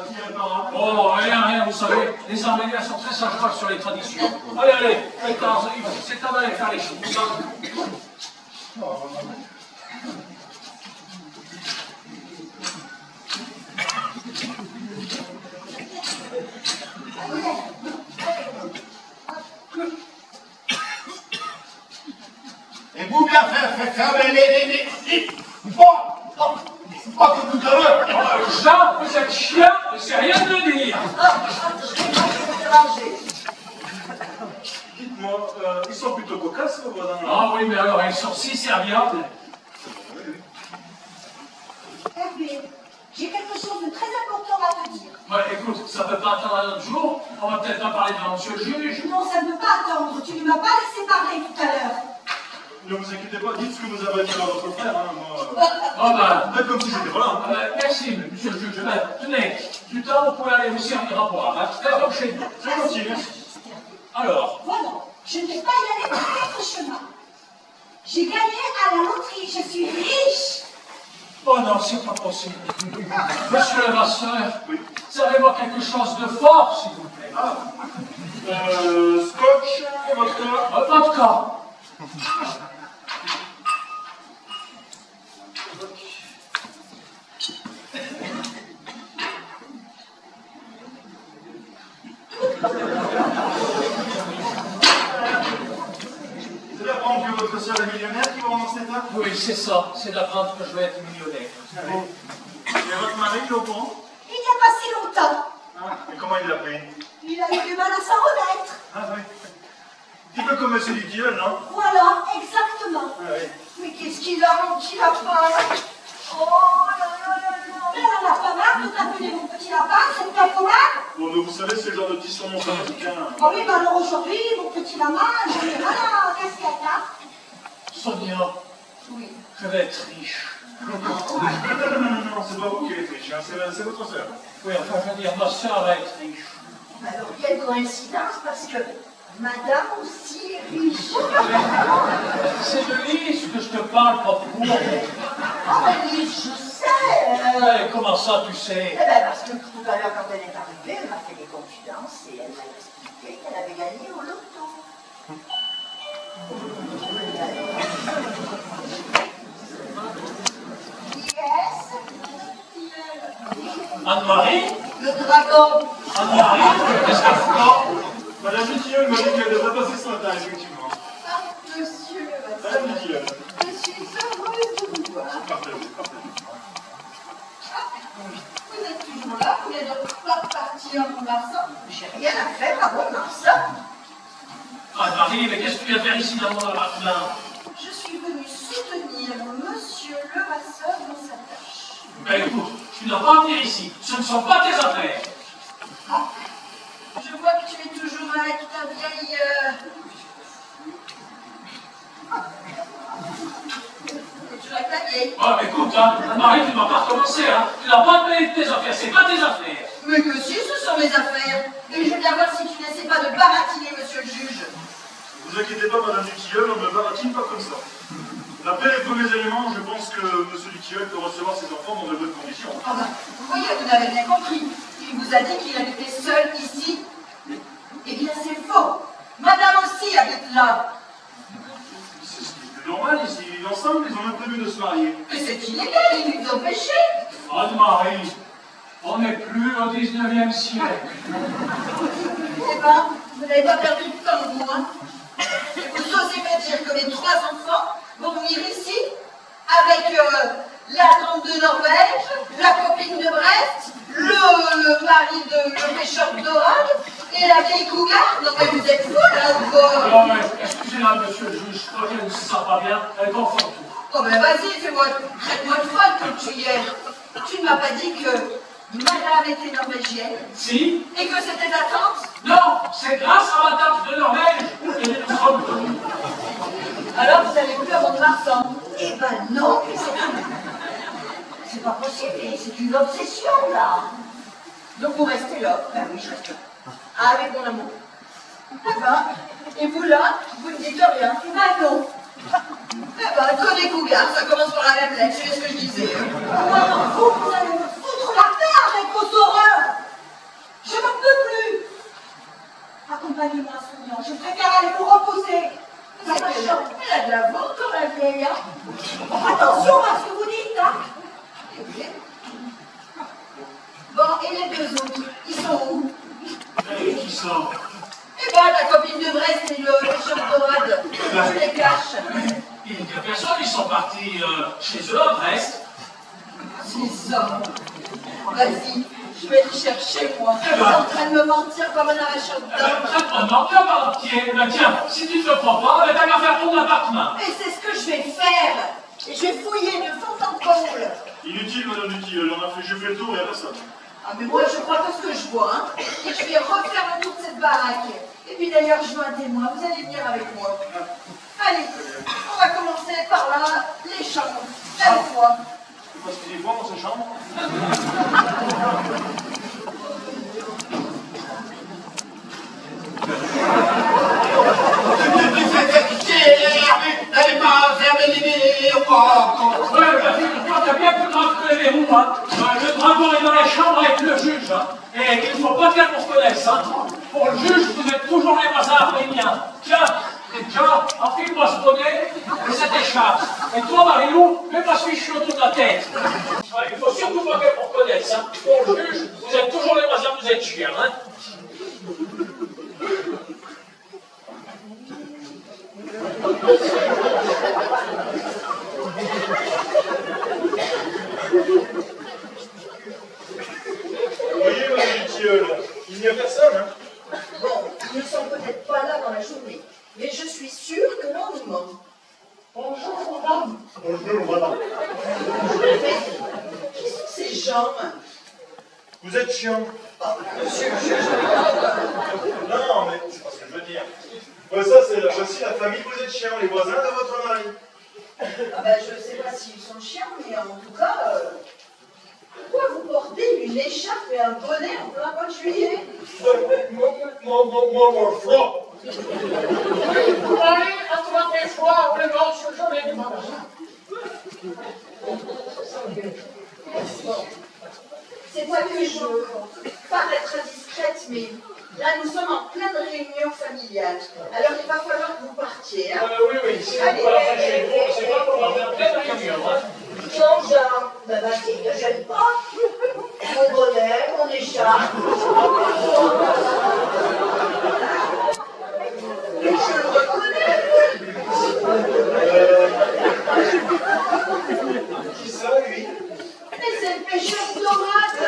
tirer par là? Oh, rien, rien, vous savez, les Arméniens sont très sages sur les traditions. Allez, allez, c'est temps d'aller faire les choses. Et vous bien faire les... Bon, pas que tout à l'heure. Jean, vous êtes chien, c'est rien de le dire. Dites-moi, ils sont plutôt cocasses, vos voisins là? Ah oui, mais alors, ils sont si serviables. Hervé, j'ai quelque chose de très important à te dire. Ouais, écoute, ça peut pas attendre un autre jour. On va peut-être en parler devant monsieur le juge. Non, ça ne peut pas attendre. Tu ne m'as pas laissé parler tout à l'heure. Ne vous inquiétez pas, dites ce que vous avez dit à votre frère, hein, moi. Oh ben, Faites comme si j'étais pas là. merci, monsieur le juge. Ben, tenez, du temps, vous pouvez aller vous servir à boire. Hein. Faites comme chez nous. C'est gentil, merci. Alors, Voilà, je ne vais pas y aller par quatre chemins. J'ai gagné à la loterie, je suis riche. oh non, c'est pas possible. Monsieur le masseur, servez-moi quelque chose de fort, s'il vous plaît. Scotch, vodka. Vodka. C'est d'apprendre que votre sœur est millionnaire qui va en cet état? Oui, c'est ça. C'est d'apprendre que je vais être millionnaire. Et votre mari, il est au courant? Il n'y a pas si longtemps, Ah, et comment il l'a pris? il a eu du mal à s'en remettre. Ah oui. Un petit peu comme monsieur Duquille, non? Voilà, exactement. Ah oui. Mais qu'est-ce qu'il a, mon petit lapin? Oh là là là là. Mais elle en a pas marre de t'appeler mon petit lapin, c'est pas commode. Bon, mais vous savez, c'est le genre de petit surnom sympathique, hein. Oh oui, bah alors aujourd'hui, mon petit lapin, j'en ai mal à la casquette, hein. Sonia, Oui. je vais être riche. Non, c'est pas vous qui êtes riche, hein, c'est votre sœur. Oui, enfin, je veux dire, ma soeur va être riche. Alors, quelle coïncidence, parce que madame aussi est riche. C'est de Lise que je te parle, pas pour moi. Oh, mais Lise, je sais. Ouais, comment ça, tu sais? Eh ben, parce que tout à l'heure, quand elle est arrivée, elle m'a fait des confidences et elle m'a expliqué qu'elle avait gagné au loto. Anne-Marie? Le dragon. Anne-Marie? Qu'est-ce qu'elle fout là? Madame Duquille m'a dit qu'elle devrait passer ce matin, effectivement. Ah, monsieur, Madame Duquille. je suis heureuse de vous voir. Partagez, partagez. Vous êtes toujours là, vous n'êtes donc pas parti en Marsan. J'ai rien à faire à mon Marsan. Anne-Marie, mais qu'est-ce que tu viens faire ici dans mon appartement? Je suis venue soutenir monsieur le masseur dans sa tâche. Ben écoute, tu n'as pas à venir ici. Ce ne sont pas tes affaires. Ah, je vois que tu es toujours avec ta vieille... Tu es toujours avec ta vieille. Oh, mais écoute, hein, Anne-Marie, tu ne vas pas recommencer, hein. Tu n'as pas à te mêler de tes affaires, c'est pas tes affaires. Mais que si, ce sont mes affaires. Et je viens voir si tu n'essaies pas de baratiner monsieur le juge. Ne vous inquiétez pas, Madame Duquille, on ne baratine pas comme ça. D'après les premiers éléments, je pense que monsieur Duquille Tilleul peut recevoir ses enfants dans de bonnes conditions. Ah bah, vous voyez, vous n'avez rien compris. Il vous a dit qu'il habitait seul ici. Eh bien, c'est faux. Madame aussi habite là. C'est ce qui est plus normal ici. Ils vivent ensemble, ils ont même prévu de se marier. Mais c'est illégal, ils vivent au péché. Anne-Marie, on n'est plus au 19e siècle. Eh ben, vous n'avez pas perdu de temps, vous, hein. Et vous osez me dire que mes 3 enfants vont venir ici avec la tante de Norvège, la copine de Brest, le mari de le pêcheur de dorade et la vieille cougar? Non mais vous êtes fous là ou quoi? Non mais, excusez-la, monsieur le juge, je crois qu'elle ne se sent pas bien, elle confond tout. Oh ben vas-y, traite-moi de folle comme tu y es. Tu ne m'as pas dit que madame était norvégienne Si? et que c'était ta tante? Non, c'est grâce à ma tante de Norvège que nous sommes venus. Alors vous n'allez plus à Mont-de-Marsan? Eh ben non, c'est pas possible, c'est une obsession là. Donc vous restez là? Ben oui, je reste là. Ah, avec mon amour. Eh ben, et vous là, vous ne dites rien? Ben non. Eh ben, connais cougar, ça commence par la même lettre, c'est ce que je disais. Vous allez me foutre la paix avec vos horreurs. Je n'en peux plus. Accompagnez-moi à son nom, je préfère aller vous reposer. Elle a de la vente quand même, vieille, hein. Attention à ce que vous dites, hein. Bon, et les 2 autres, ils sont où? Et qui sort? Eh ben, ta copine de Brest et le pêcheur de dorade. Je les cache. Il n'y a personne, ils sont partis chez eux à Brest. C'est ça. Vas-y, je vais le chercher, moi. Tu es en train de me mentir comme un arracheur de dents. Non, bien volontiers. Ben tiens, si tu ne te prends pas, ben t'as qu'à faire ton appartement. Et c'est ce que je vais faire. Et je vais fouiller de fond en comble. Inutile, madame du Tilleul, j'ai fait le tour et il n'y a personne. Ah mais moi je crois que ce que je vois, hein, et je vais refaire le tour de cette baraque. Et puis d'ailleurs je veux un témoin, vous allez venir avec moi. Allez, on va commencer par là, les chambres. Avec moi. Parce qu'il est bon dans sa chambre. N'allez pas fermer les portes. Ouais, ben figure-toi, t'as bien plus grave que les verrous, hein. Le dragon est dans la chambre avec le juge, hein. Et il ne faut pas qu'elle vous reconnaisse, hein. Pour le juge, vous êtes toujours les voisins arméniens. Tiens, enfile-moi ce bonnet et cette écharpe. Et toi, Marilou, mets-moi ce fichu autour de la tête. Ouais, il faut surtout pas qu'elle vous reconnaisse, hein. Pour le juge, vous êtes toujours les voisins, vous êtes chiens, hein. Vous voyez, madame du Tilleul, il n'y a personne, hein. Bon, ils ne sont peut-être pas là dans la journée, mais je suis sûre que l'on nous ment. Bonjour, madame. Bonjour, madame. Mais qui sont ces gens? Vous êtes chiant. Monsieur le juge, Non, mais c'est pas ce que je veux dire. Ouais, ça, c'est voici la famille, vous êtes chiant, les voisins de votre mari. ah ben, je ne sais pas s'ils sont chiens, mais en tout cas, pourquoi vous portez une écharpe et un bonnet en plein mois de juillet? Mon froid. Pour aller à toi tes fois, vraiment, ce que je vais demander. C'est pas que je veux paraître indiscrète, mais là, nous sommes en pleine réunion familiale. Alors, il va falloir que vous partiez, hein. Oui, si vous ne pas chez vous, c'est pas pour avoir plein de réunions, hein. Jean-Jean, ben vas-y, ne gêne pas. Mon bonnet, mon écharpe. Je le reconnais. Qui ça, lui? Mais c'est le pêcheur de dorade.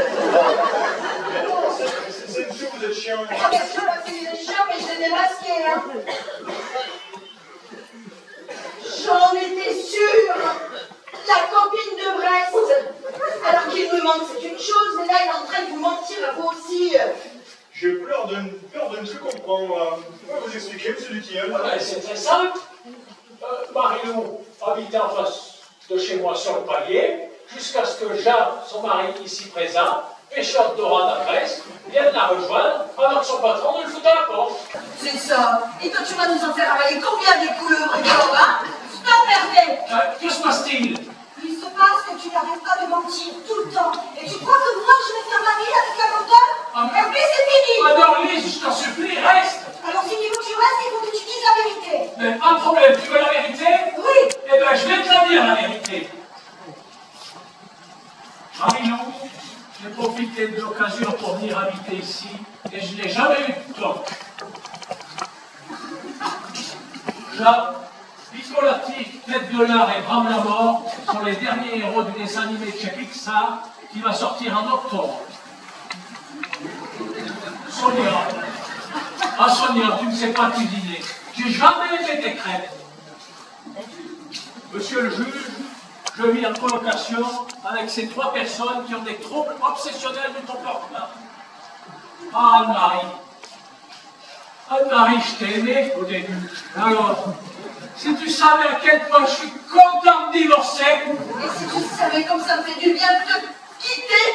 C'est monsieur, vous êtes chiant. Ah ben, je l'ai fait les chiens, mais je l'ai démasqué, hein. J'en étais sûre. La copine de Brest. Alors qu'il me mente, c'est une chose, mais là, il est en train de vous mentir à vous aussi. J'ai peur de ne plus comprendre. Vous pouvez vous expliquer, monsieur du Tilleul? Ouais, c'est très simple. Marilou habitait en face de chez moi sur le palier, jusqu'à ce que Jean, son mari ici présent, pêcheur de dorade à Brest, vienne la rejoindre, alors que son patron ne le fout à la porte. C'est ça. Et toi, tu vas nous en faire avaler combien des couleuvres, hein? Stop, Hervé. Que se passe-t-il? Il se passe que tu n'as mentir tout le temps. Et tu crois que moi, je vais faire ma vie avec un menteur? Et puis c'est fini. Alors Lise, je t'en supplie, reste. Alors si tu veux que je reste, il faut que tu dises la vérité. Mais pas de problème, tu veux la vérité? Oui. Eh bien, je vais te la dire, la vérité. Marie-Lou, j'ai profité de l'occasion pour venir habiter ici, et je n'ai jamais eu de tort. Jacques, Picolati, Tête de l'Art et Bram la Mort sont les derniers héros du dessin animé de chez Pixar qui va sortir en octobre. Sonia, Sonia, tu ne sais pas cuisiner. J'ai jamais aimé tes crêpes. Monsieur le juge, je vis en colocation avec ces 3 personnes qui ont des troubles obsessionnels du comportement. Ah, Anne-Marie. Anne-Marie, je t'ai aimé au début. Alors, si tu savais à quel point je suis content de divorcer. Et si tu savais comme ça me fait du bien de te quitter.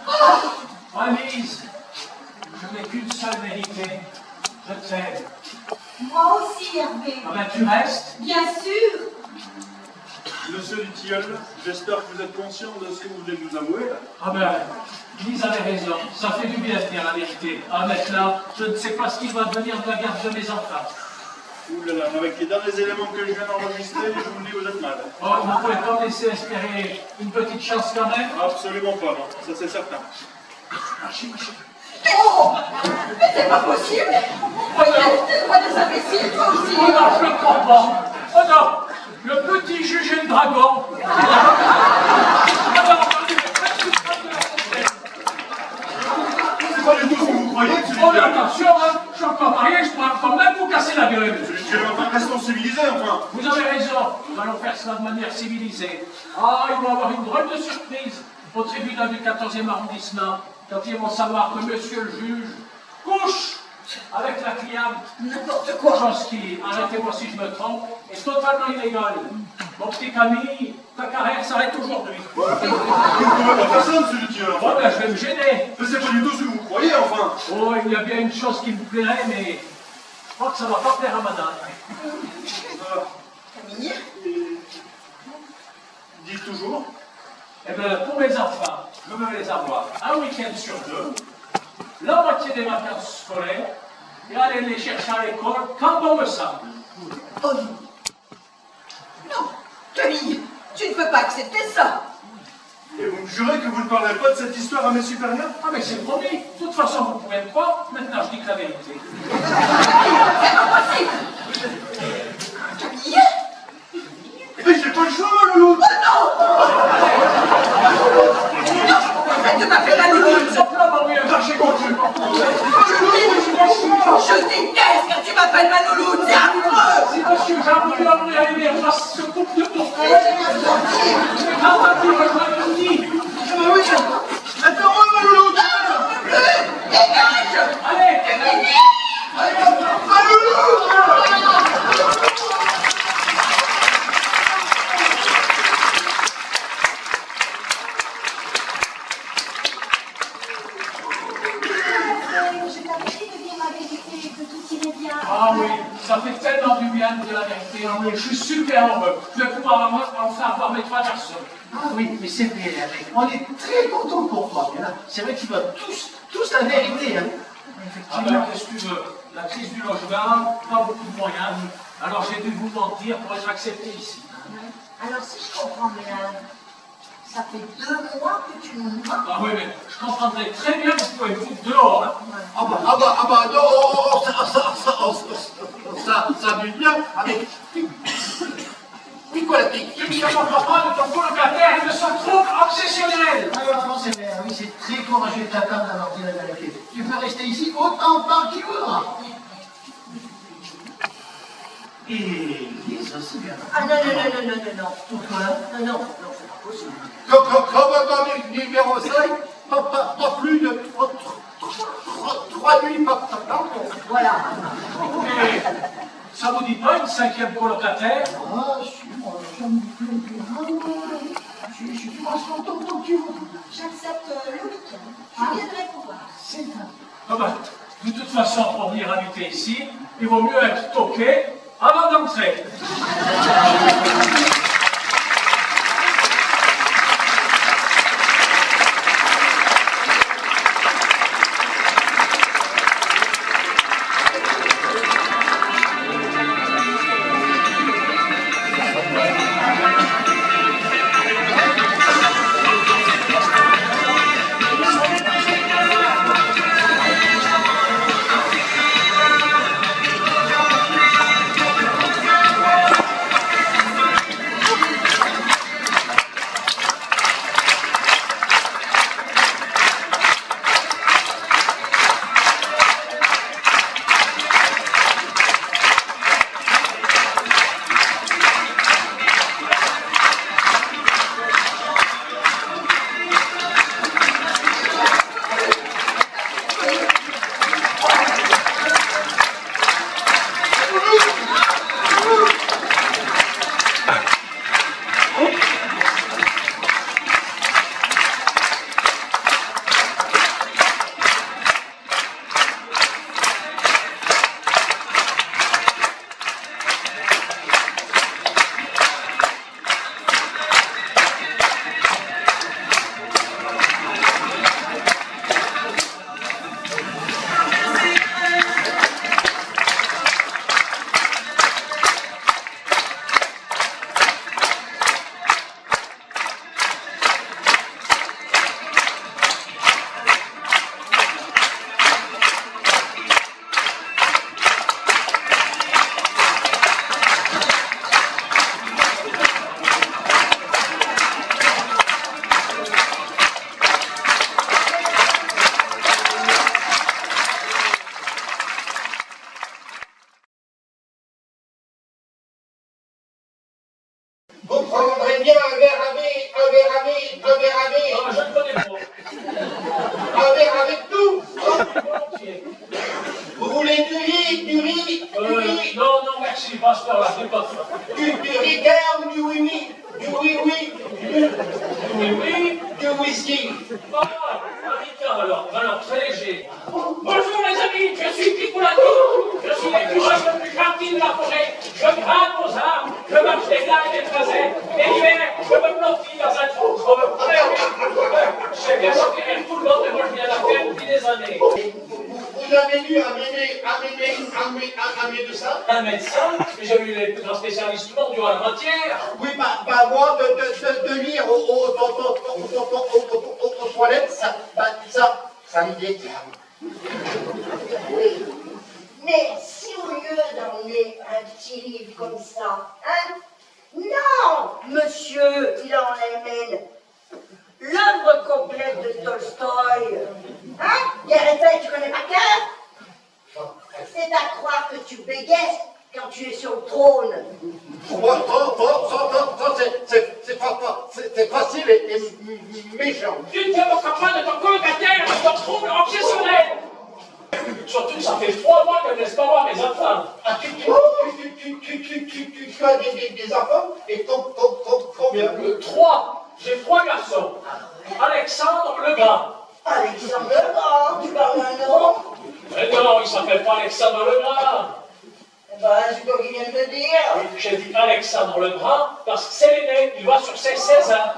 Oh. Alice, je n'ai qu'une seule vérité. Je t'aime. Moi aussi, Hervé. Ah ben, tu restes? Bien sûr. Monsieur du Tilleul, j'espère que vous êtes conscient de ce que vous voulez nous avouer. Ah ben, Lise avait raison. Ça fait du bien de dire la vérité. Ah, maintenant, je ne sais pas ce qui va devenir de la garde de mes enfants. Ouh là là, avec les derniers éléments que je viens d'enregistrer, je vous le dis, vous êtes mal. Oh, vous ne pouvez pas me laisser espérer une petite chance quand même? Absolument pas, non. Ça c'est certain. Oh. Mais c'est pas possible. T'es droit des imbéciles, toi aussi. Oh non, je ne le crois pas. Oh non, le petit juge et le dragon. Oh non, attendez, mais presque une femme de la société. C'est pas du tout ce que vous croyez, monsieur Oh mais Dupuel. attention, hein, je suis encore marié, je pourrais quand même vous casser la gueule. Monsieur Dupuel, enfin, restons civilisés, enfin. Vous avez raison, nous allons faire cela de manière civilisée. Ah, ils vont avoir une drôle de surprise au tribunal du 14e arrondissement, quand ils vont savoir que monsieur le juge couche avec la cliente. N'importe quoi. Chose qui, arrêtez-moi si je me trompe, est totalement illégale. Mon petit Camille, ta carrière s'arrête aujourd'hui. Vous ne pouvez pas faire ça, monsieur Dupuel. Bon, ben, je vais me gêner. Mais c'est pas du tout ce que vous croyez, enfin. Oh, il y a bien une chose qui me plairait, mais je crois que ça ne va pas plaire à madame. Camille. Dites toujours. Eh bien, pour mes enfants, je veux les avoir un week-end sur 2, la moitié des vacances scolaires, et aller les chercher à l'école quand on me semble. Oh non. Non, Camille, tu ne peux pas accepter ça. Et vous me jurez que vous ne parlerez pas de cette histoire à mes supérieurs? Ah, mais c'est promis. De toute façon, vous ne pouvez me croire. Maintenant, je dis que la vérité. C'est pas possible. Camille. Mais j'ai pas le choix, ma loulou. Oh non. Arrête de m'appeler la louloute. Simplement, oui, j'ai compris. Je déteste quand tu m'appelles ma louloute, c'est affreux. Si monsieur Jean-Louis Henri arrivé à ce couple de poursuites, Laisse-moi sortir. je vous dis. Attends-moi, ma loulou. Dégage. Allez, Ma loulou. Je t'avais dit de dire la vérité, que tout irait bien. ah oui, ça fait tellement du bien de dire la vérité. Ah oui, je suis super heureux. Je vais pouvoir enfin avoir mes 3 garçons. Ah oui, mais c'est vrai, Hervé. On est très contents pour toi. Hein. C'est vrai qu'ils veulent tous la vérité. Hein. Ah ben, qu'est-ce que tu veux? La crise du logement, pas beaucoup de moyens. Alors j'ai dû vous mentir pour être accepté ici. Alors si je comprends bien, ça fait 2 mois que tu nous mens. Ah oui, mais je comprendrais très bien que vous pouvez vous foutre dehors. Hein. Non, ça va bien avec Picolati. Tu ne comprends pas de ton colocataire et de son trouble obsessionnel. Non, c'est vrai, oui, c'est très courageux de ta part d'avoir dit la vérité. Tu peux rester ici autant de temps qu'il voudra. Et Lise aussi, bien. Ah non. Pourquoi? Non, c'est pas possible. Comme numéro 5, pas plus de 3 nuits par temps. Voilà. Mais ça vous dit pas une 5e colocataire? Ah, je me plais bien. Je suis pas content tant que tu veux. J'accepte le week-end. Je viendrai pour voir. C'est un... Ah ben, de toute façon, pour venir habiter ici, il vaut mieux être toqué avant d'entrer. whisky. Oh, Ricard alors très léger. Bonjour les amis, je suis Picolati. Je suis l'écureuil le plus gentil de la forêt. Je grimpe aux arbres, je marche des glaces et des fraises. Et l'hiver, je me blottis dans un trou creux. Je sais bien ce qu'est tout le monde, mais moi je viens la faire depuis des années. Vous avez lu un médecin? Un médecin, j'ai eu les plus grands spécialistes mondiaux en la matière. Oui, bah moi, de lire aux toilettes, ça me déterre. Oui. Mais si au lieu d'emmener un petit livre comme ça, hein? Non, monsieur, il en emmène l'œuvre complète de Tolstoï. Hein? Guerre et paix, tu connais pas cœur? C'est à croire que tu bégayes quand tu es sur le trône. C'est facile et méchant. Tu ne te moques pas de ton colocataire, de ton trouble obsessionnel. Surtout que ça fait 3 mois que je ne laisse pas voir mes enfants. Ah, tu as des enfants? Et combien? 3. J'ai 3 garçons. Alexandre le Grand. Alexandre le Grand, tu parles d'un nom? Mais non, il ne s'appelle pas Alexandre le Grand. Eh ben, c'est quoi qu'il vient de te dire? J'ai dit Alexandre le Grand parce que c'est l'aîné, il va sur ses 16 ans.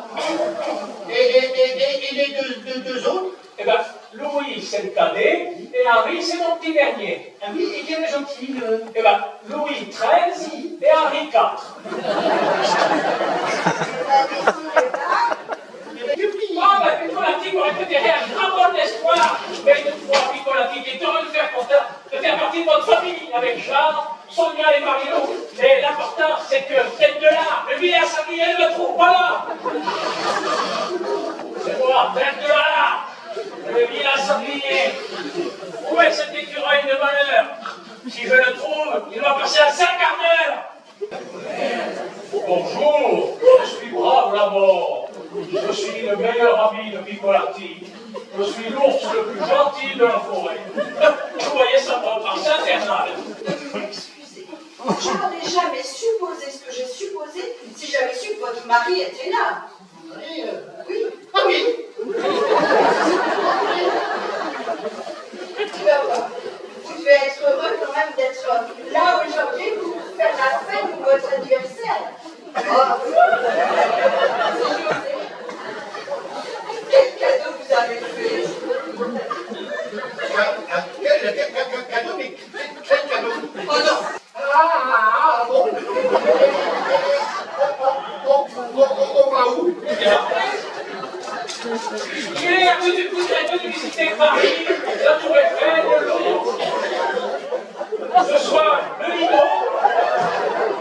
Et les deux autres? Eh bien, Louis, c'est le cadet, et Henri, c'est mon petit dernier. Ah oui, et quel est gentil, le... Eh bien, Louis 13 et Henri 4. Oh, ben, Picolati aurait préféré un grand bol d'espoir. Mais une fois, Picolati est heureux de faire partie de votre famille avec Jean, Sonia et Mario. Mais l'important, c'est que vous êtes de là. Le vilain sablier ne le trouve pas là. C'est moi, tête de là. Le vilain sablier. Où est cet écureuil de malheur? Si je le trouve, il va passer à 5 quarts d'heure. Bonjour, je suis brave la mort. Je suis le meilleur ami de Picolati. Je suis l'ours le plus gentil de la forêt. Vous voyez ça par c'est infernal. Excusez, je n'aurais jamais supposé ce que j'ai supposé si j'avais su que votre mari était là. Oui. Oui. Ah oui. Vous devez être heureux quand même d'être là aujourd'hui pour faire la fête pour votre anniversaire. Oh. Quel cadeau vous avez fait? Quel cadeau? Mais quel cadeau? Oh non. Ah bon? On va où? Hier, vous êtes venu visiter Paris, la Tour Eiffel, le Louvre. Ce soir, le Lido.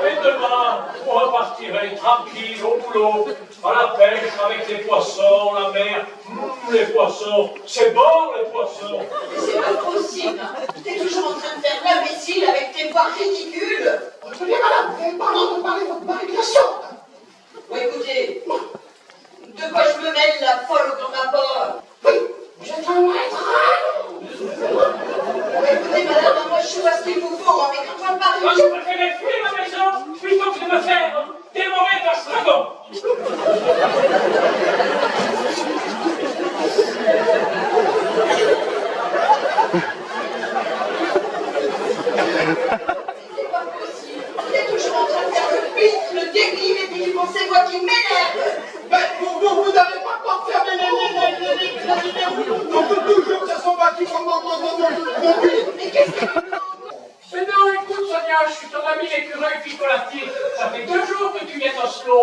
Et demain, vous repartirez tranquille au boulot, à la pêche avec les poissons, la mer. Les poissons, c'est bon les poissons. Mais c'est pas possible. T'es toujours en train de faire l'imbécile avec tes voix ridicules. Attendez, madame, pardon de parler de votre mari, bien sûr. Bon, écoutez, de quoi je me mêle, la folle au grand rapport? Oui, je te maître. Bon, écoutez, madame, moi je vois ce qu'il vous faut, mais quand on parle... Moi, je préférais fuir ma maison plutôt que de me faire dévorer par Stragon. C'est pas possible. T'es toujours en train de faire le piste, le déclive, et puis tu penses c'est moi qui m'énerve. Ben, vous n'avez pas peur de faire les toujours que ce soit moi qui prends mon but. Mais qu'est-ce que... Mais non, écoute, Sonia, je suis ton ami l'écureuil Picolati. Ça fait 2 jours que tu viens d'Oslo.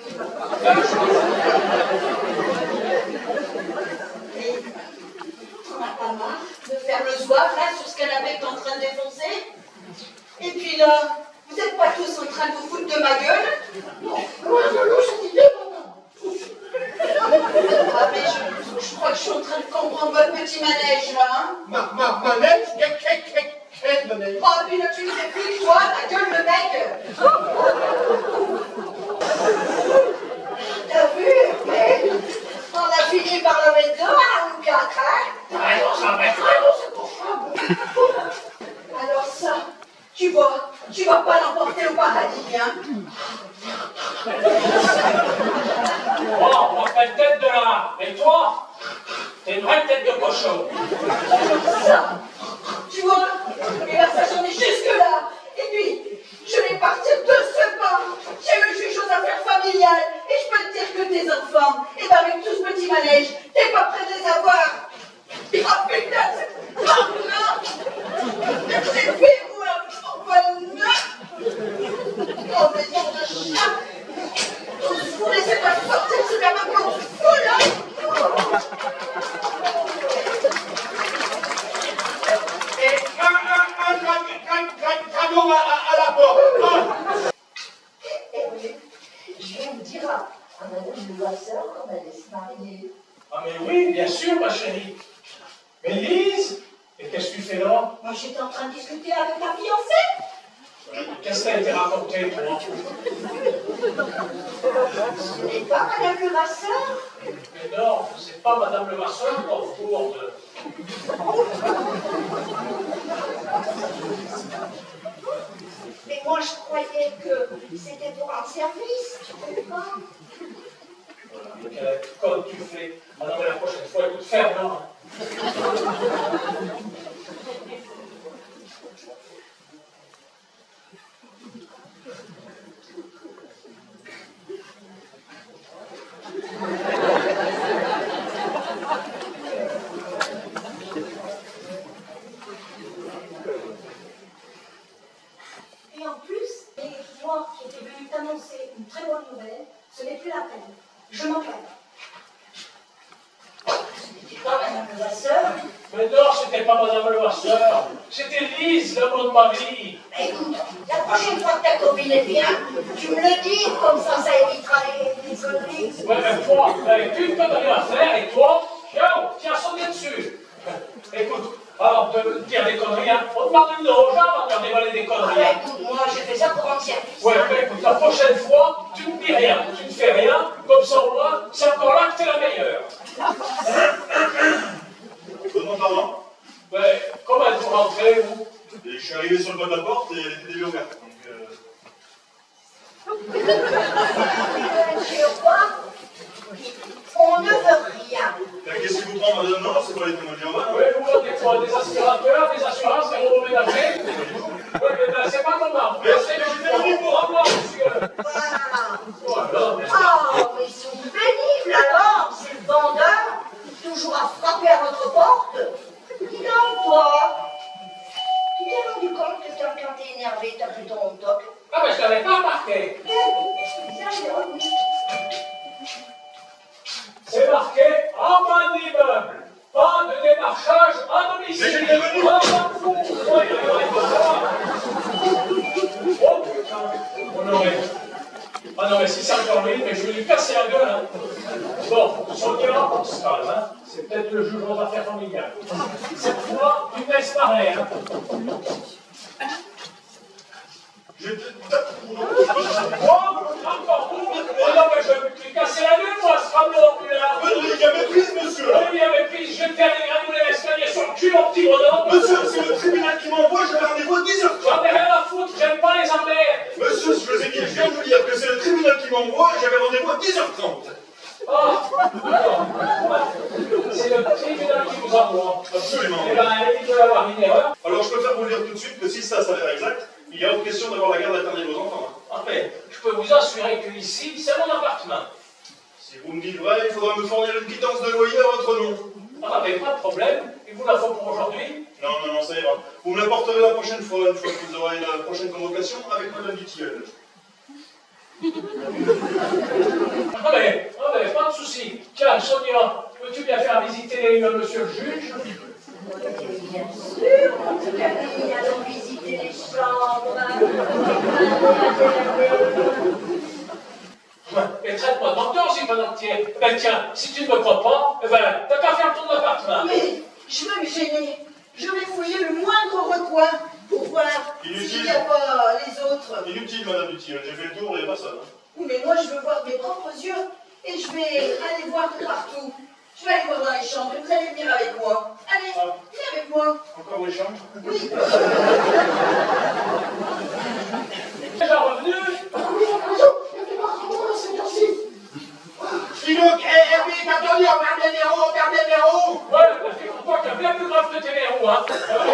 2 jours. On n'a pas marre de faire le zouave là sur ce canapé que t'es en train de défoncer? Et puis là, vous n'êtes pas tous en train de vous foutre de ma gueule? Non, loin de nous cette idée, madame. Ah mais je crois que je suis en train de comprendre votre petit manège là, hein? Manège? Quel manège? Oh puis là tu me fais plus, toi, ta gueule le mec! T'as vu? On a fini par le mettre dehors, nous 4, hein? T'as raison, ça va être raison, c'est pour ça. Alors ça, tu vas pas l'emporter au paradis, hein? Oh, on va faire tête de voilà. Et toi, t'es une vraie tête de cochon. Ça, tu vois, et là, ça j'en ai jusque-là. Et puis, je vais partir de ce pas chez le juge aux affaires familiales. Et je peux te dire que tes enfants, et ben avec tout ce petit manège, t'es pas prêt de les avoir. Ah putain, c'est... Oh non, c'est verrou un poil neuf. Oh mais nom de chat. Vous laissez pas sortir ce gamin comme fou là. Et un cadeau à la porte. Eh oui, je vais vous dire à madame Levasseur qu'on allait se marier. Ah mais oui, bien sûr, ma chérie. Mais Lise, et qu'est-ce que tu fais là? Moi j'étais en train de discuter avec ta fiancée. Qu'est-ce qui a été raconté, toi? Ce n'est pas madame Levasseur. Mais non, c'est pas Madame Levasseur, Orfourde. Mais moi je croyais que c'était pour un service, tu comprends? Comme tu fais. Ah non, mais la prochaine fois, écoute, Fernand. Et en plus, moi qui étais venue t'annoncer une très bonne nouvelle, ce n'est plus la peine. Je m'en vais. C'est pas madame Levasseur. Mais non, c'était pas Madame Levasseur. C'était Lise, l'amour de ma vie. Écoute, la prochaine fois que ta copine est bien, tu me le dis, comme ça évitera les conneries. Ouais, mais toi, t'avais qu'une connerie à faire, et toi, tiens, sauté dessus. Écoute, alors de dire des conneries, hein, on demande une loge avant de leur dévoiler des Ah conneries. bah Hein. écoute, moi j'ai fait ça pour rendre service. Ouais, mais écoute, la prochaine fois, tu ne dis rien, tu ne fais rien, comme ça au moins, c'est encore là que t'es la meilleure. Bonnement parlant, Ouais, comment êtes-vous rentré, vous? et je suis arrivé sur le pas de la porte et elle était déjà ouverte. Donc, Tu vois, on ne veut rien. qu'est-ce qui vous prend, madame? Non, c'est pas les témoins de Jéhovah. Oui, vous, des fois, des aspirateurs, des assurances, des robots ménagers. Oui, mais ben, c'est pas normal. C'est venu pour avoir, monsieur. Voilà. Voilà. Oh, mais ils sont pénibles alors, c'est le vendeur, toujours à frapper à votre porte. Dis donc, toi, tu t'es rendu compte que quand t'es énervé, t'as plus ton toc? Ah, mais je l'avais pas remarqué. Ça, j'ai revenu. C'est marqué en bas de l'immeuble. Pas de démarchage à domicile. Mais j'ai bien venu. Ah, m'en fous. Oh putain, on aurait. Ah non, mais si c'est encore lui, mais je vais lui casser la gueule. Hein. Bon, Sonia, on se calme. Hein. C'est peut-être le juge aux affaires familiales. Cette fois, tu me laisses parler. Hein. Oh, encore vous. Oh non, mais je vais lui casser la gueule, moi, ce fameux là. Il y a méprise, monsieur. Oui, il y avait pris, je vais te faire dégradouler l'escalier sur le cul, mon petit bonhomme. Monsieur, c'est le tribunal qui m'envoie, j'avais rendez-vous à 10h30. J'en ai rien à foutre, j'aime pas les emmerdes. Monsieur, je vous ai dit, je viens de vous dire que c'est le tribunal qui m'envoie, j'avais rendez-vous à 10h30. Ah, d'accord. C'est le tribunal qui vous envoie. Absolument. Eh ben, il doit y avoir une erreur. Alors, je préfère vous le dire tout de suite que si ça s'avère exact, il y a autre question d'avoir la garde alternée de vos enfants. Hein. En fait, je peux vous assurer que ici, c'est mon appartement. Si vous me dites vrai, il faudra me fournir une quittance de loyer à votre nom. Ah, mais pas de problème. Il vous la faut pour aujourd'hui. Non, ça ira. Vous me l'apporterez la prochaine fois, une fois que vous aurez la prochaine convocation avec Madame Dutilleul. Ah, mais pas de souci. Tiens, Sonia, peux-tu bien faire visiter monsieur le juge? Bien sûr, en tout cas, allons visiter les chambres. Et traite-moi de menteur aussi, mon entier. Ben tiens, si tu ne me crois pas, eh ben, t'as qu'à faire ton appartement. Mais je veux me gêner. Je vais fouiller le moindre recoin pour voir Inutile. s'il n'y a pas les autres. Inutile, Madame Dutilleul, j'ai fait le tour, il n'y a personne. Hein. Oui, mais moi, je veux voir de mes propres yeux et je vais aller voir de partout. Je vais aller voir dans les chambres et vous allez venir avec moi. Allez, viens avec moi. Encore les chambres? Oui. Déjà revenu? Oui, bonjour, il y a des marques en ces jours-ci. Dis donc, vite, attendez, on regarde les verrous. Ouais, figure-toi qu'il y a bien plus grave que tes verrous, hein.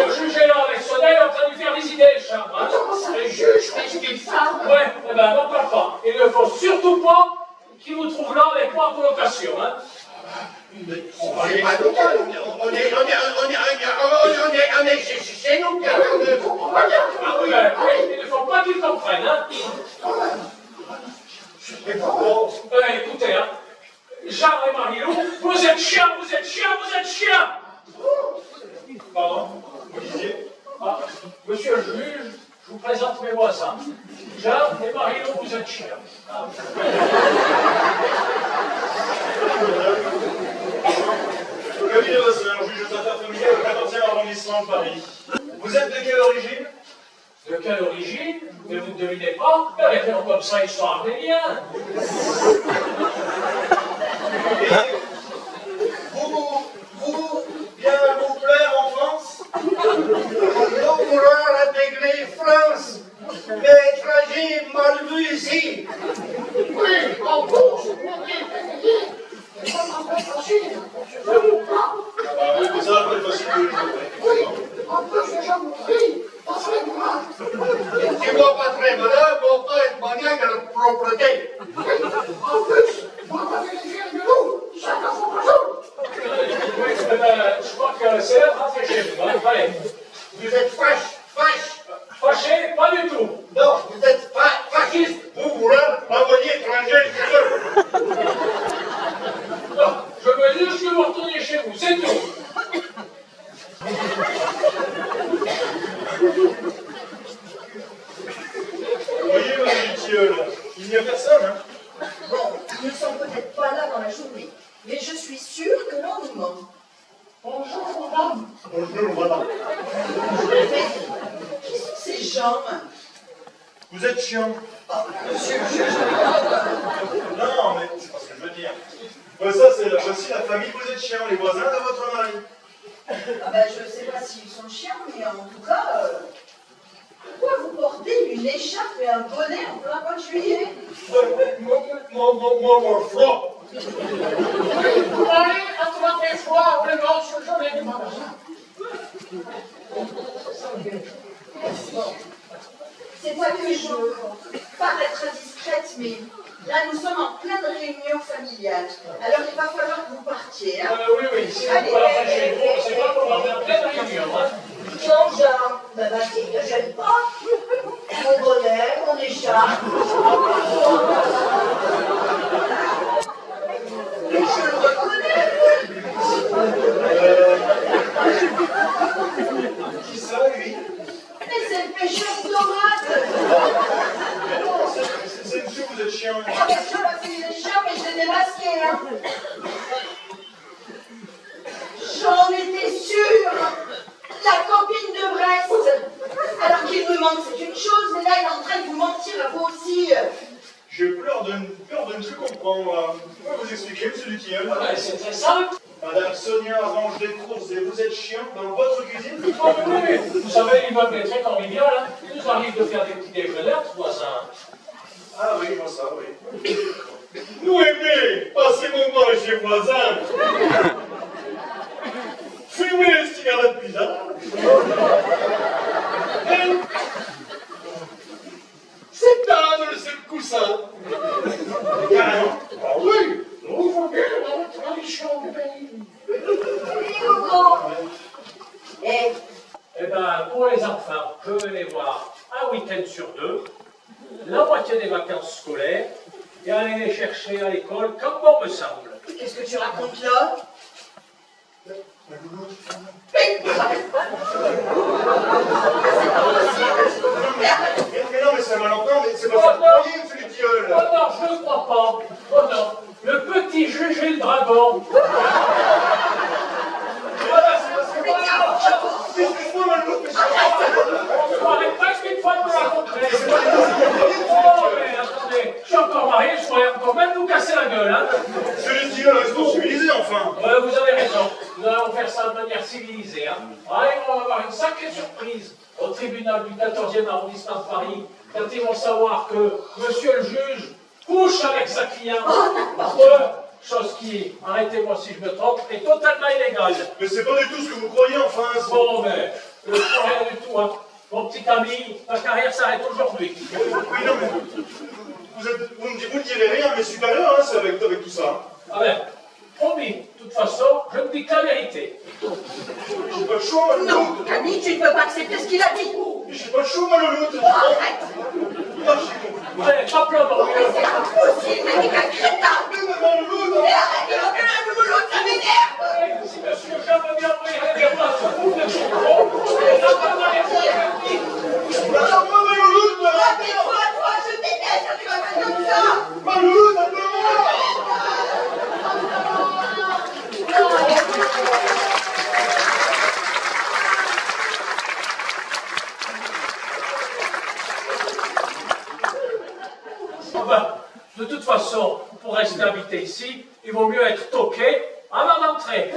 Le juge est là avec son œil en train de lui faire des idées, Charles. Hein. Comment ça, le juge, mais c'est une femme? Ouais, eh ben, n'en parle pas. Il ne faut surtout pas qu'il vous trouve là avec moi en colocation, hein. On est pas tout seul, on est chez nous, Je comprends pas bien. Ah oui, oui, il ne faut pas qu'il comprenne, hein. Bon, écoutez, hein. Jean et Marie-Lou, vous êtes chiens, vous êtes chiens, vous êtes chiens. Pardon, vous disiez? Ah, monsieur le juge, je vous présente mes voisins. Jean et Marie-Lou, vous êtes chiens. Ah. Camille Vasseur, juge aux affaires familiales au 14e arrondissement de Paris. Vous êtes de quelle origine? De quelle origine? Mais vous ne devinez pas? Avec un nom comme ça, ils sont arméniens. Vous, bien vous plaire en France? Nous voulons intégrer France, mais étrangers mal vus ici. Oui, en bourse, on est payé. C'est pas un peu facile. Je veux pas. Ah oui, mais ça va pas être facile de les trouver. Oui, en plus, les gens me crient. Pas très grave. Tu vois pas très malin, vont pas être maniaque à la propreté. Oui, en plus, on va vérifier le loup. Chacun son raison. Oui, je crois que c'est l'heure de rentrer chez vous. Hein. Allez. Vous êtes fâche. Fâché? Pas du tout. Non, vous êtes fasciste. Vous voulez envoyer étranger chez eux. Non, je veux juste que vous retourniez chez vous, c'est tout. Vous voyez, madame Tilleul, il n'y a personne, hein? Bon, ils ne sont peut-être pas là dans la journée, mais je suis sûre que l'on nous ment. Bonjour, madame. Bonjour, madame. Mais qui sont ces gens? Vous êtes chiant. Monsieur le juge, Non, mais c'est pas ce que je veux dire. Voici la famille, vous êtes chiant, les voisins de votre mari. ah ben, je ne sais pas s'ils sont chiens, mais en tout cas, pourquoi vous portez une écharpe et un bonnet en plein mois de juillet? Mon front. Pour aller attraper froid ou les grands surgelés du magasin. C'est pas que je veux paraître discrète, mais là, nous sommes en pleine réunion familiale. Alors, il va falloir que vous partiez. Hein. Oui, si vous pouvez rentrer chez vous, c'est pas pour avoir plein de réunions. Hein. Jean-Jean, ben vas-y, ne gêne pas. Mon bonnet, mon écharpe. Mais je le reconnais. Qui ça, lui? Mais c'est le pêcheur dorade. Mais non, c'est monsieur, vous êtes chiant. Ah ben, je vais payer les chiens, mais je l'ai démasqué, hein. J'en étais sûre. La copine de Brest. Alors qu'il me manque, c'est une chose, mais là, il est en train de vous mentir à vous aussi. J'ai peur de ne plus comprendre. Pourquoi vous expliquer, monsieur Dutilleul? C'est très simple. Madame Sonia range des courses et vous êtes chiant dans votre cuisine? Oh, oui. Vous savez, l'immeuble est très convivial. Hein. Il nous arrive de faire des petits déjeuners entre voisins. Ah oui, je vois ça, oui. Nous aimez passer mon moment chez voisin. Fumer les cigarettes bizarres. C'est tendre le seul coussin. Carrément. Ah oui. Nous voulons bien dans la tradition du pays. Et Hugo. Et Eh bien, pour les enfants, je vais les voir un week-end sur 2, la moitié des vacances scolaires, et aller les chercher à l'école comme bon me semble. qu'est-ce que tu racontes là? Mais non, mais c'est un malentendu, mais c'est pas ça. Voyez, monsieur Dutilleul. Oh non, je ne crois pas. Oh non, le petit juge et le dragon. Voilà, c'est parce que voilà. Excuse-moi, Malou, mais On se croirait presque une fois de me rencontrer. Oh, mais attendez, je suis encore marié, je pourrais quand même vous casser la gueule, hein. Monsieur Dutilleul, responsabilisé, enfin. Ouais, vous avez raison. Nous allons faire ça de manière civilisée. Hein. Allez, on va avoir une sacrée surprise au tribunal du 14e arrondissement de Paris quand ils vont savoir que monsieur le juge couche avec sa cliente. Chose chose qui, arrêtez-moi si je me trompe, est totalement illégale. Mais c'est pas du tout ce que vous croyez, enfin. Bon, mais je ne crois rien du tout, hein. Mon petit ami, ta carrière s'arrête aujourd'hui. Oui, non, mais vous ne direz rien à mes supérieurs, hein, c'est avec tout ça. Ah ben, promis, de toute façon, je ne dis que la vérité. J'ai pas le choix, moi, le Non, loup. Camille, tu ne peux pas accepter ce qu'il a dit. J'ai pas le choix, moi, le loup. Oh, arrête. Ah, j'ai compris. Allez, simplement mieux. C'est pas possible, mais t'es qu'un crétin. Mais maman, le loup, Mais arrête de m'appeler la louloute, ça m'énerve. Si monsieur j'aimerais bien envoyer des places au bout de son front, ça va pas être attends-moi, ma louloute, Ah, tais-toi, toi, je déteste quand tu m'appelles comme ça. ma louloute, attends-moi. Enfin, de toute façon, pour rester habité ici, il vaut mieux être toqué avant d'entrer.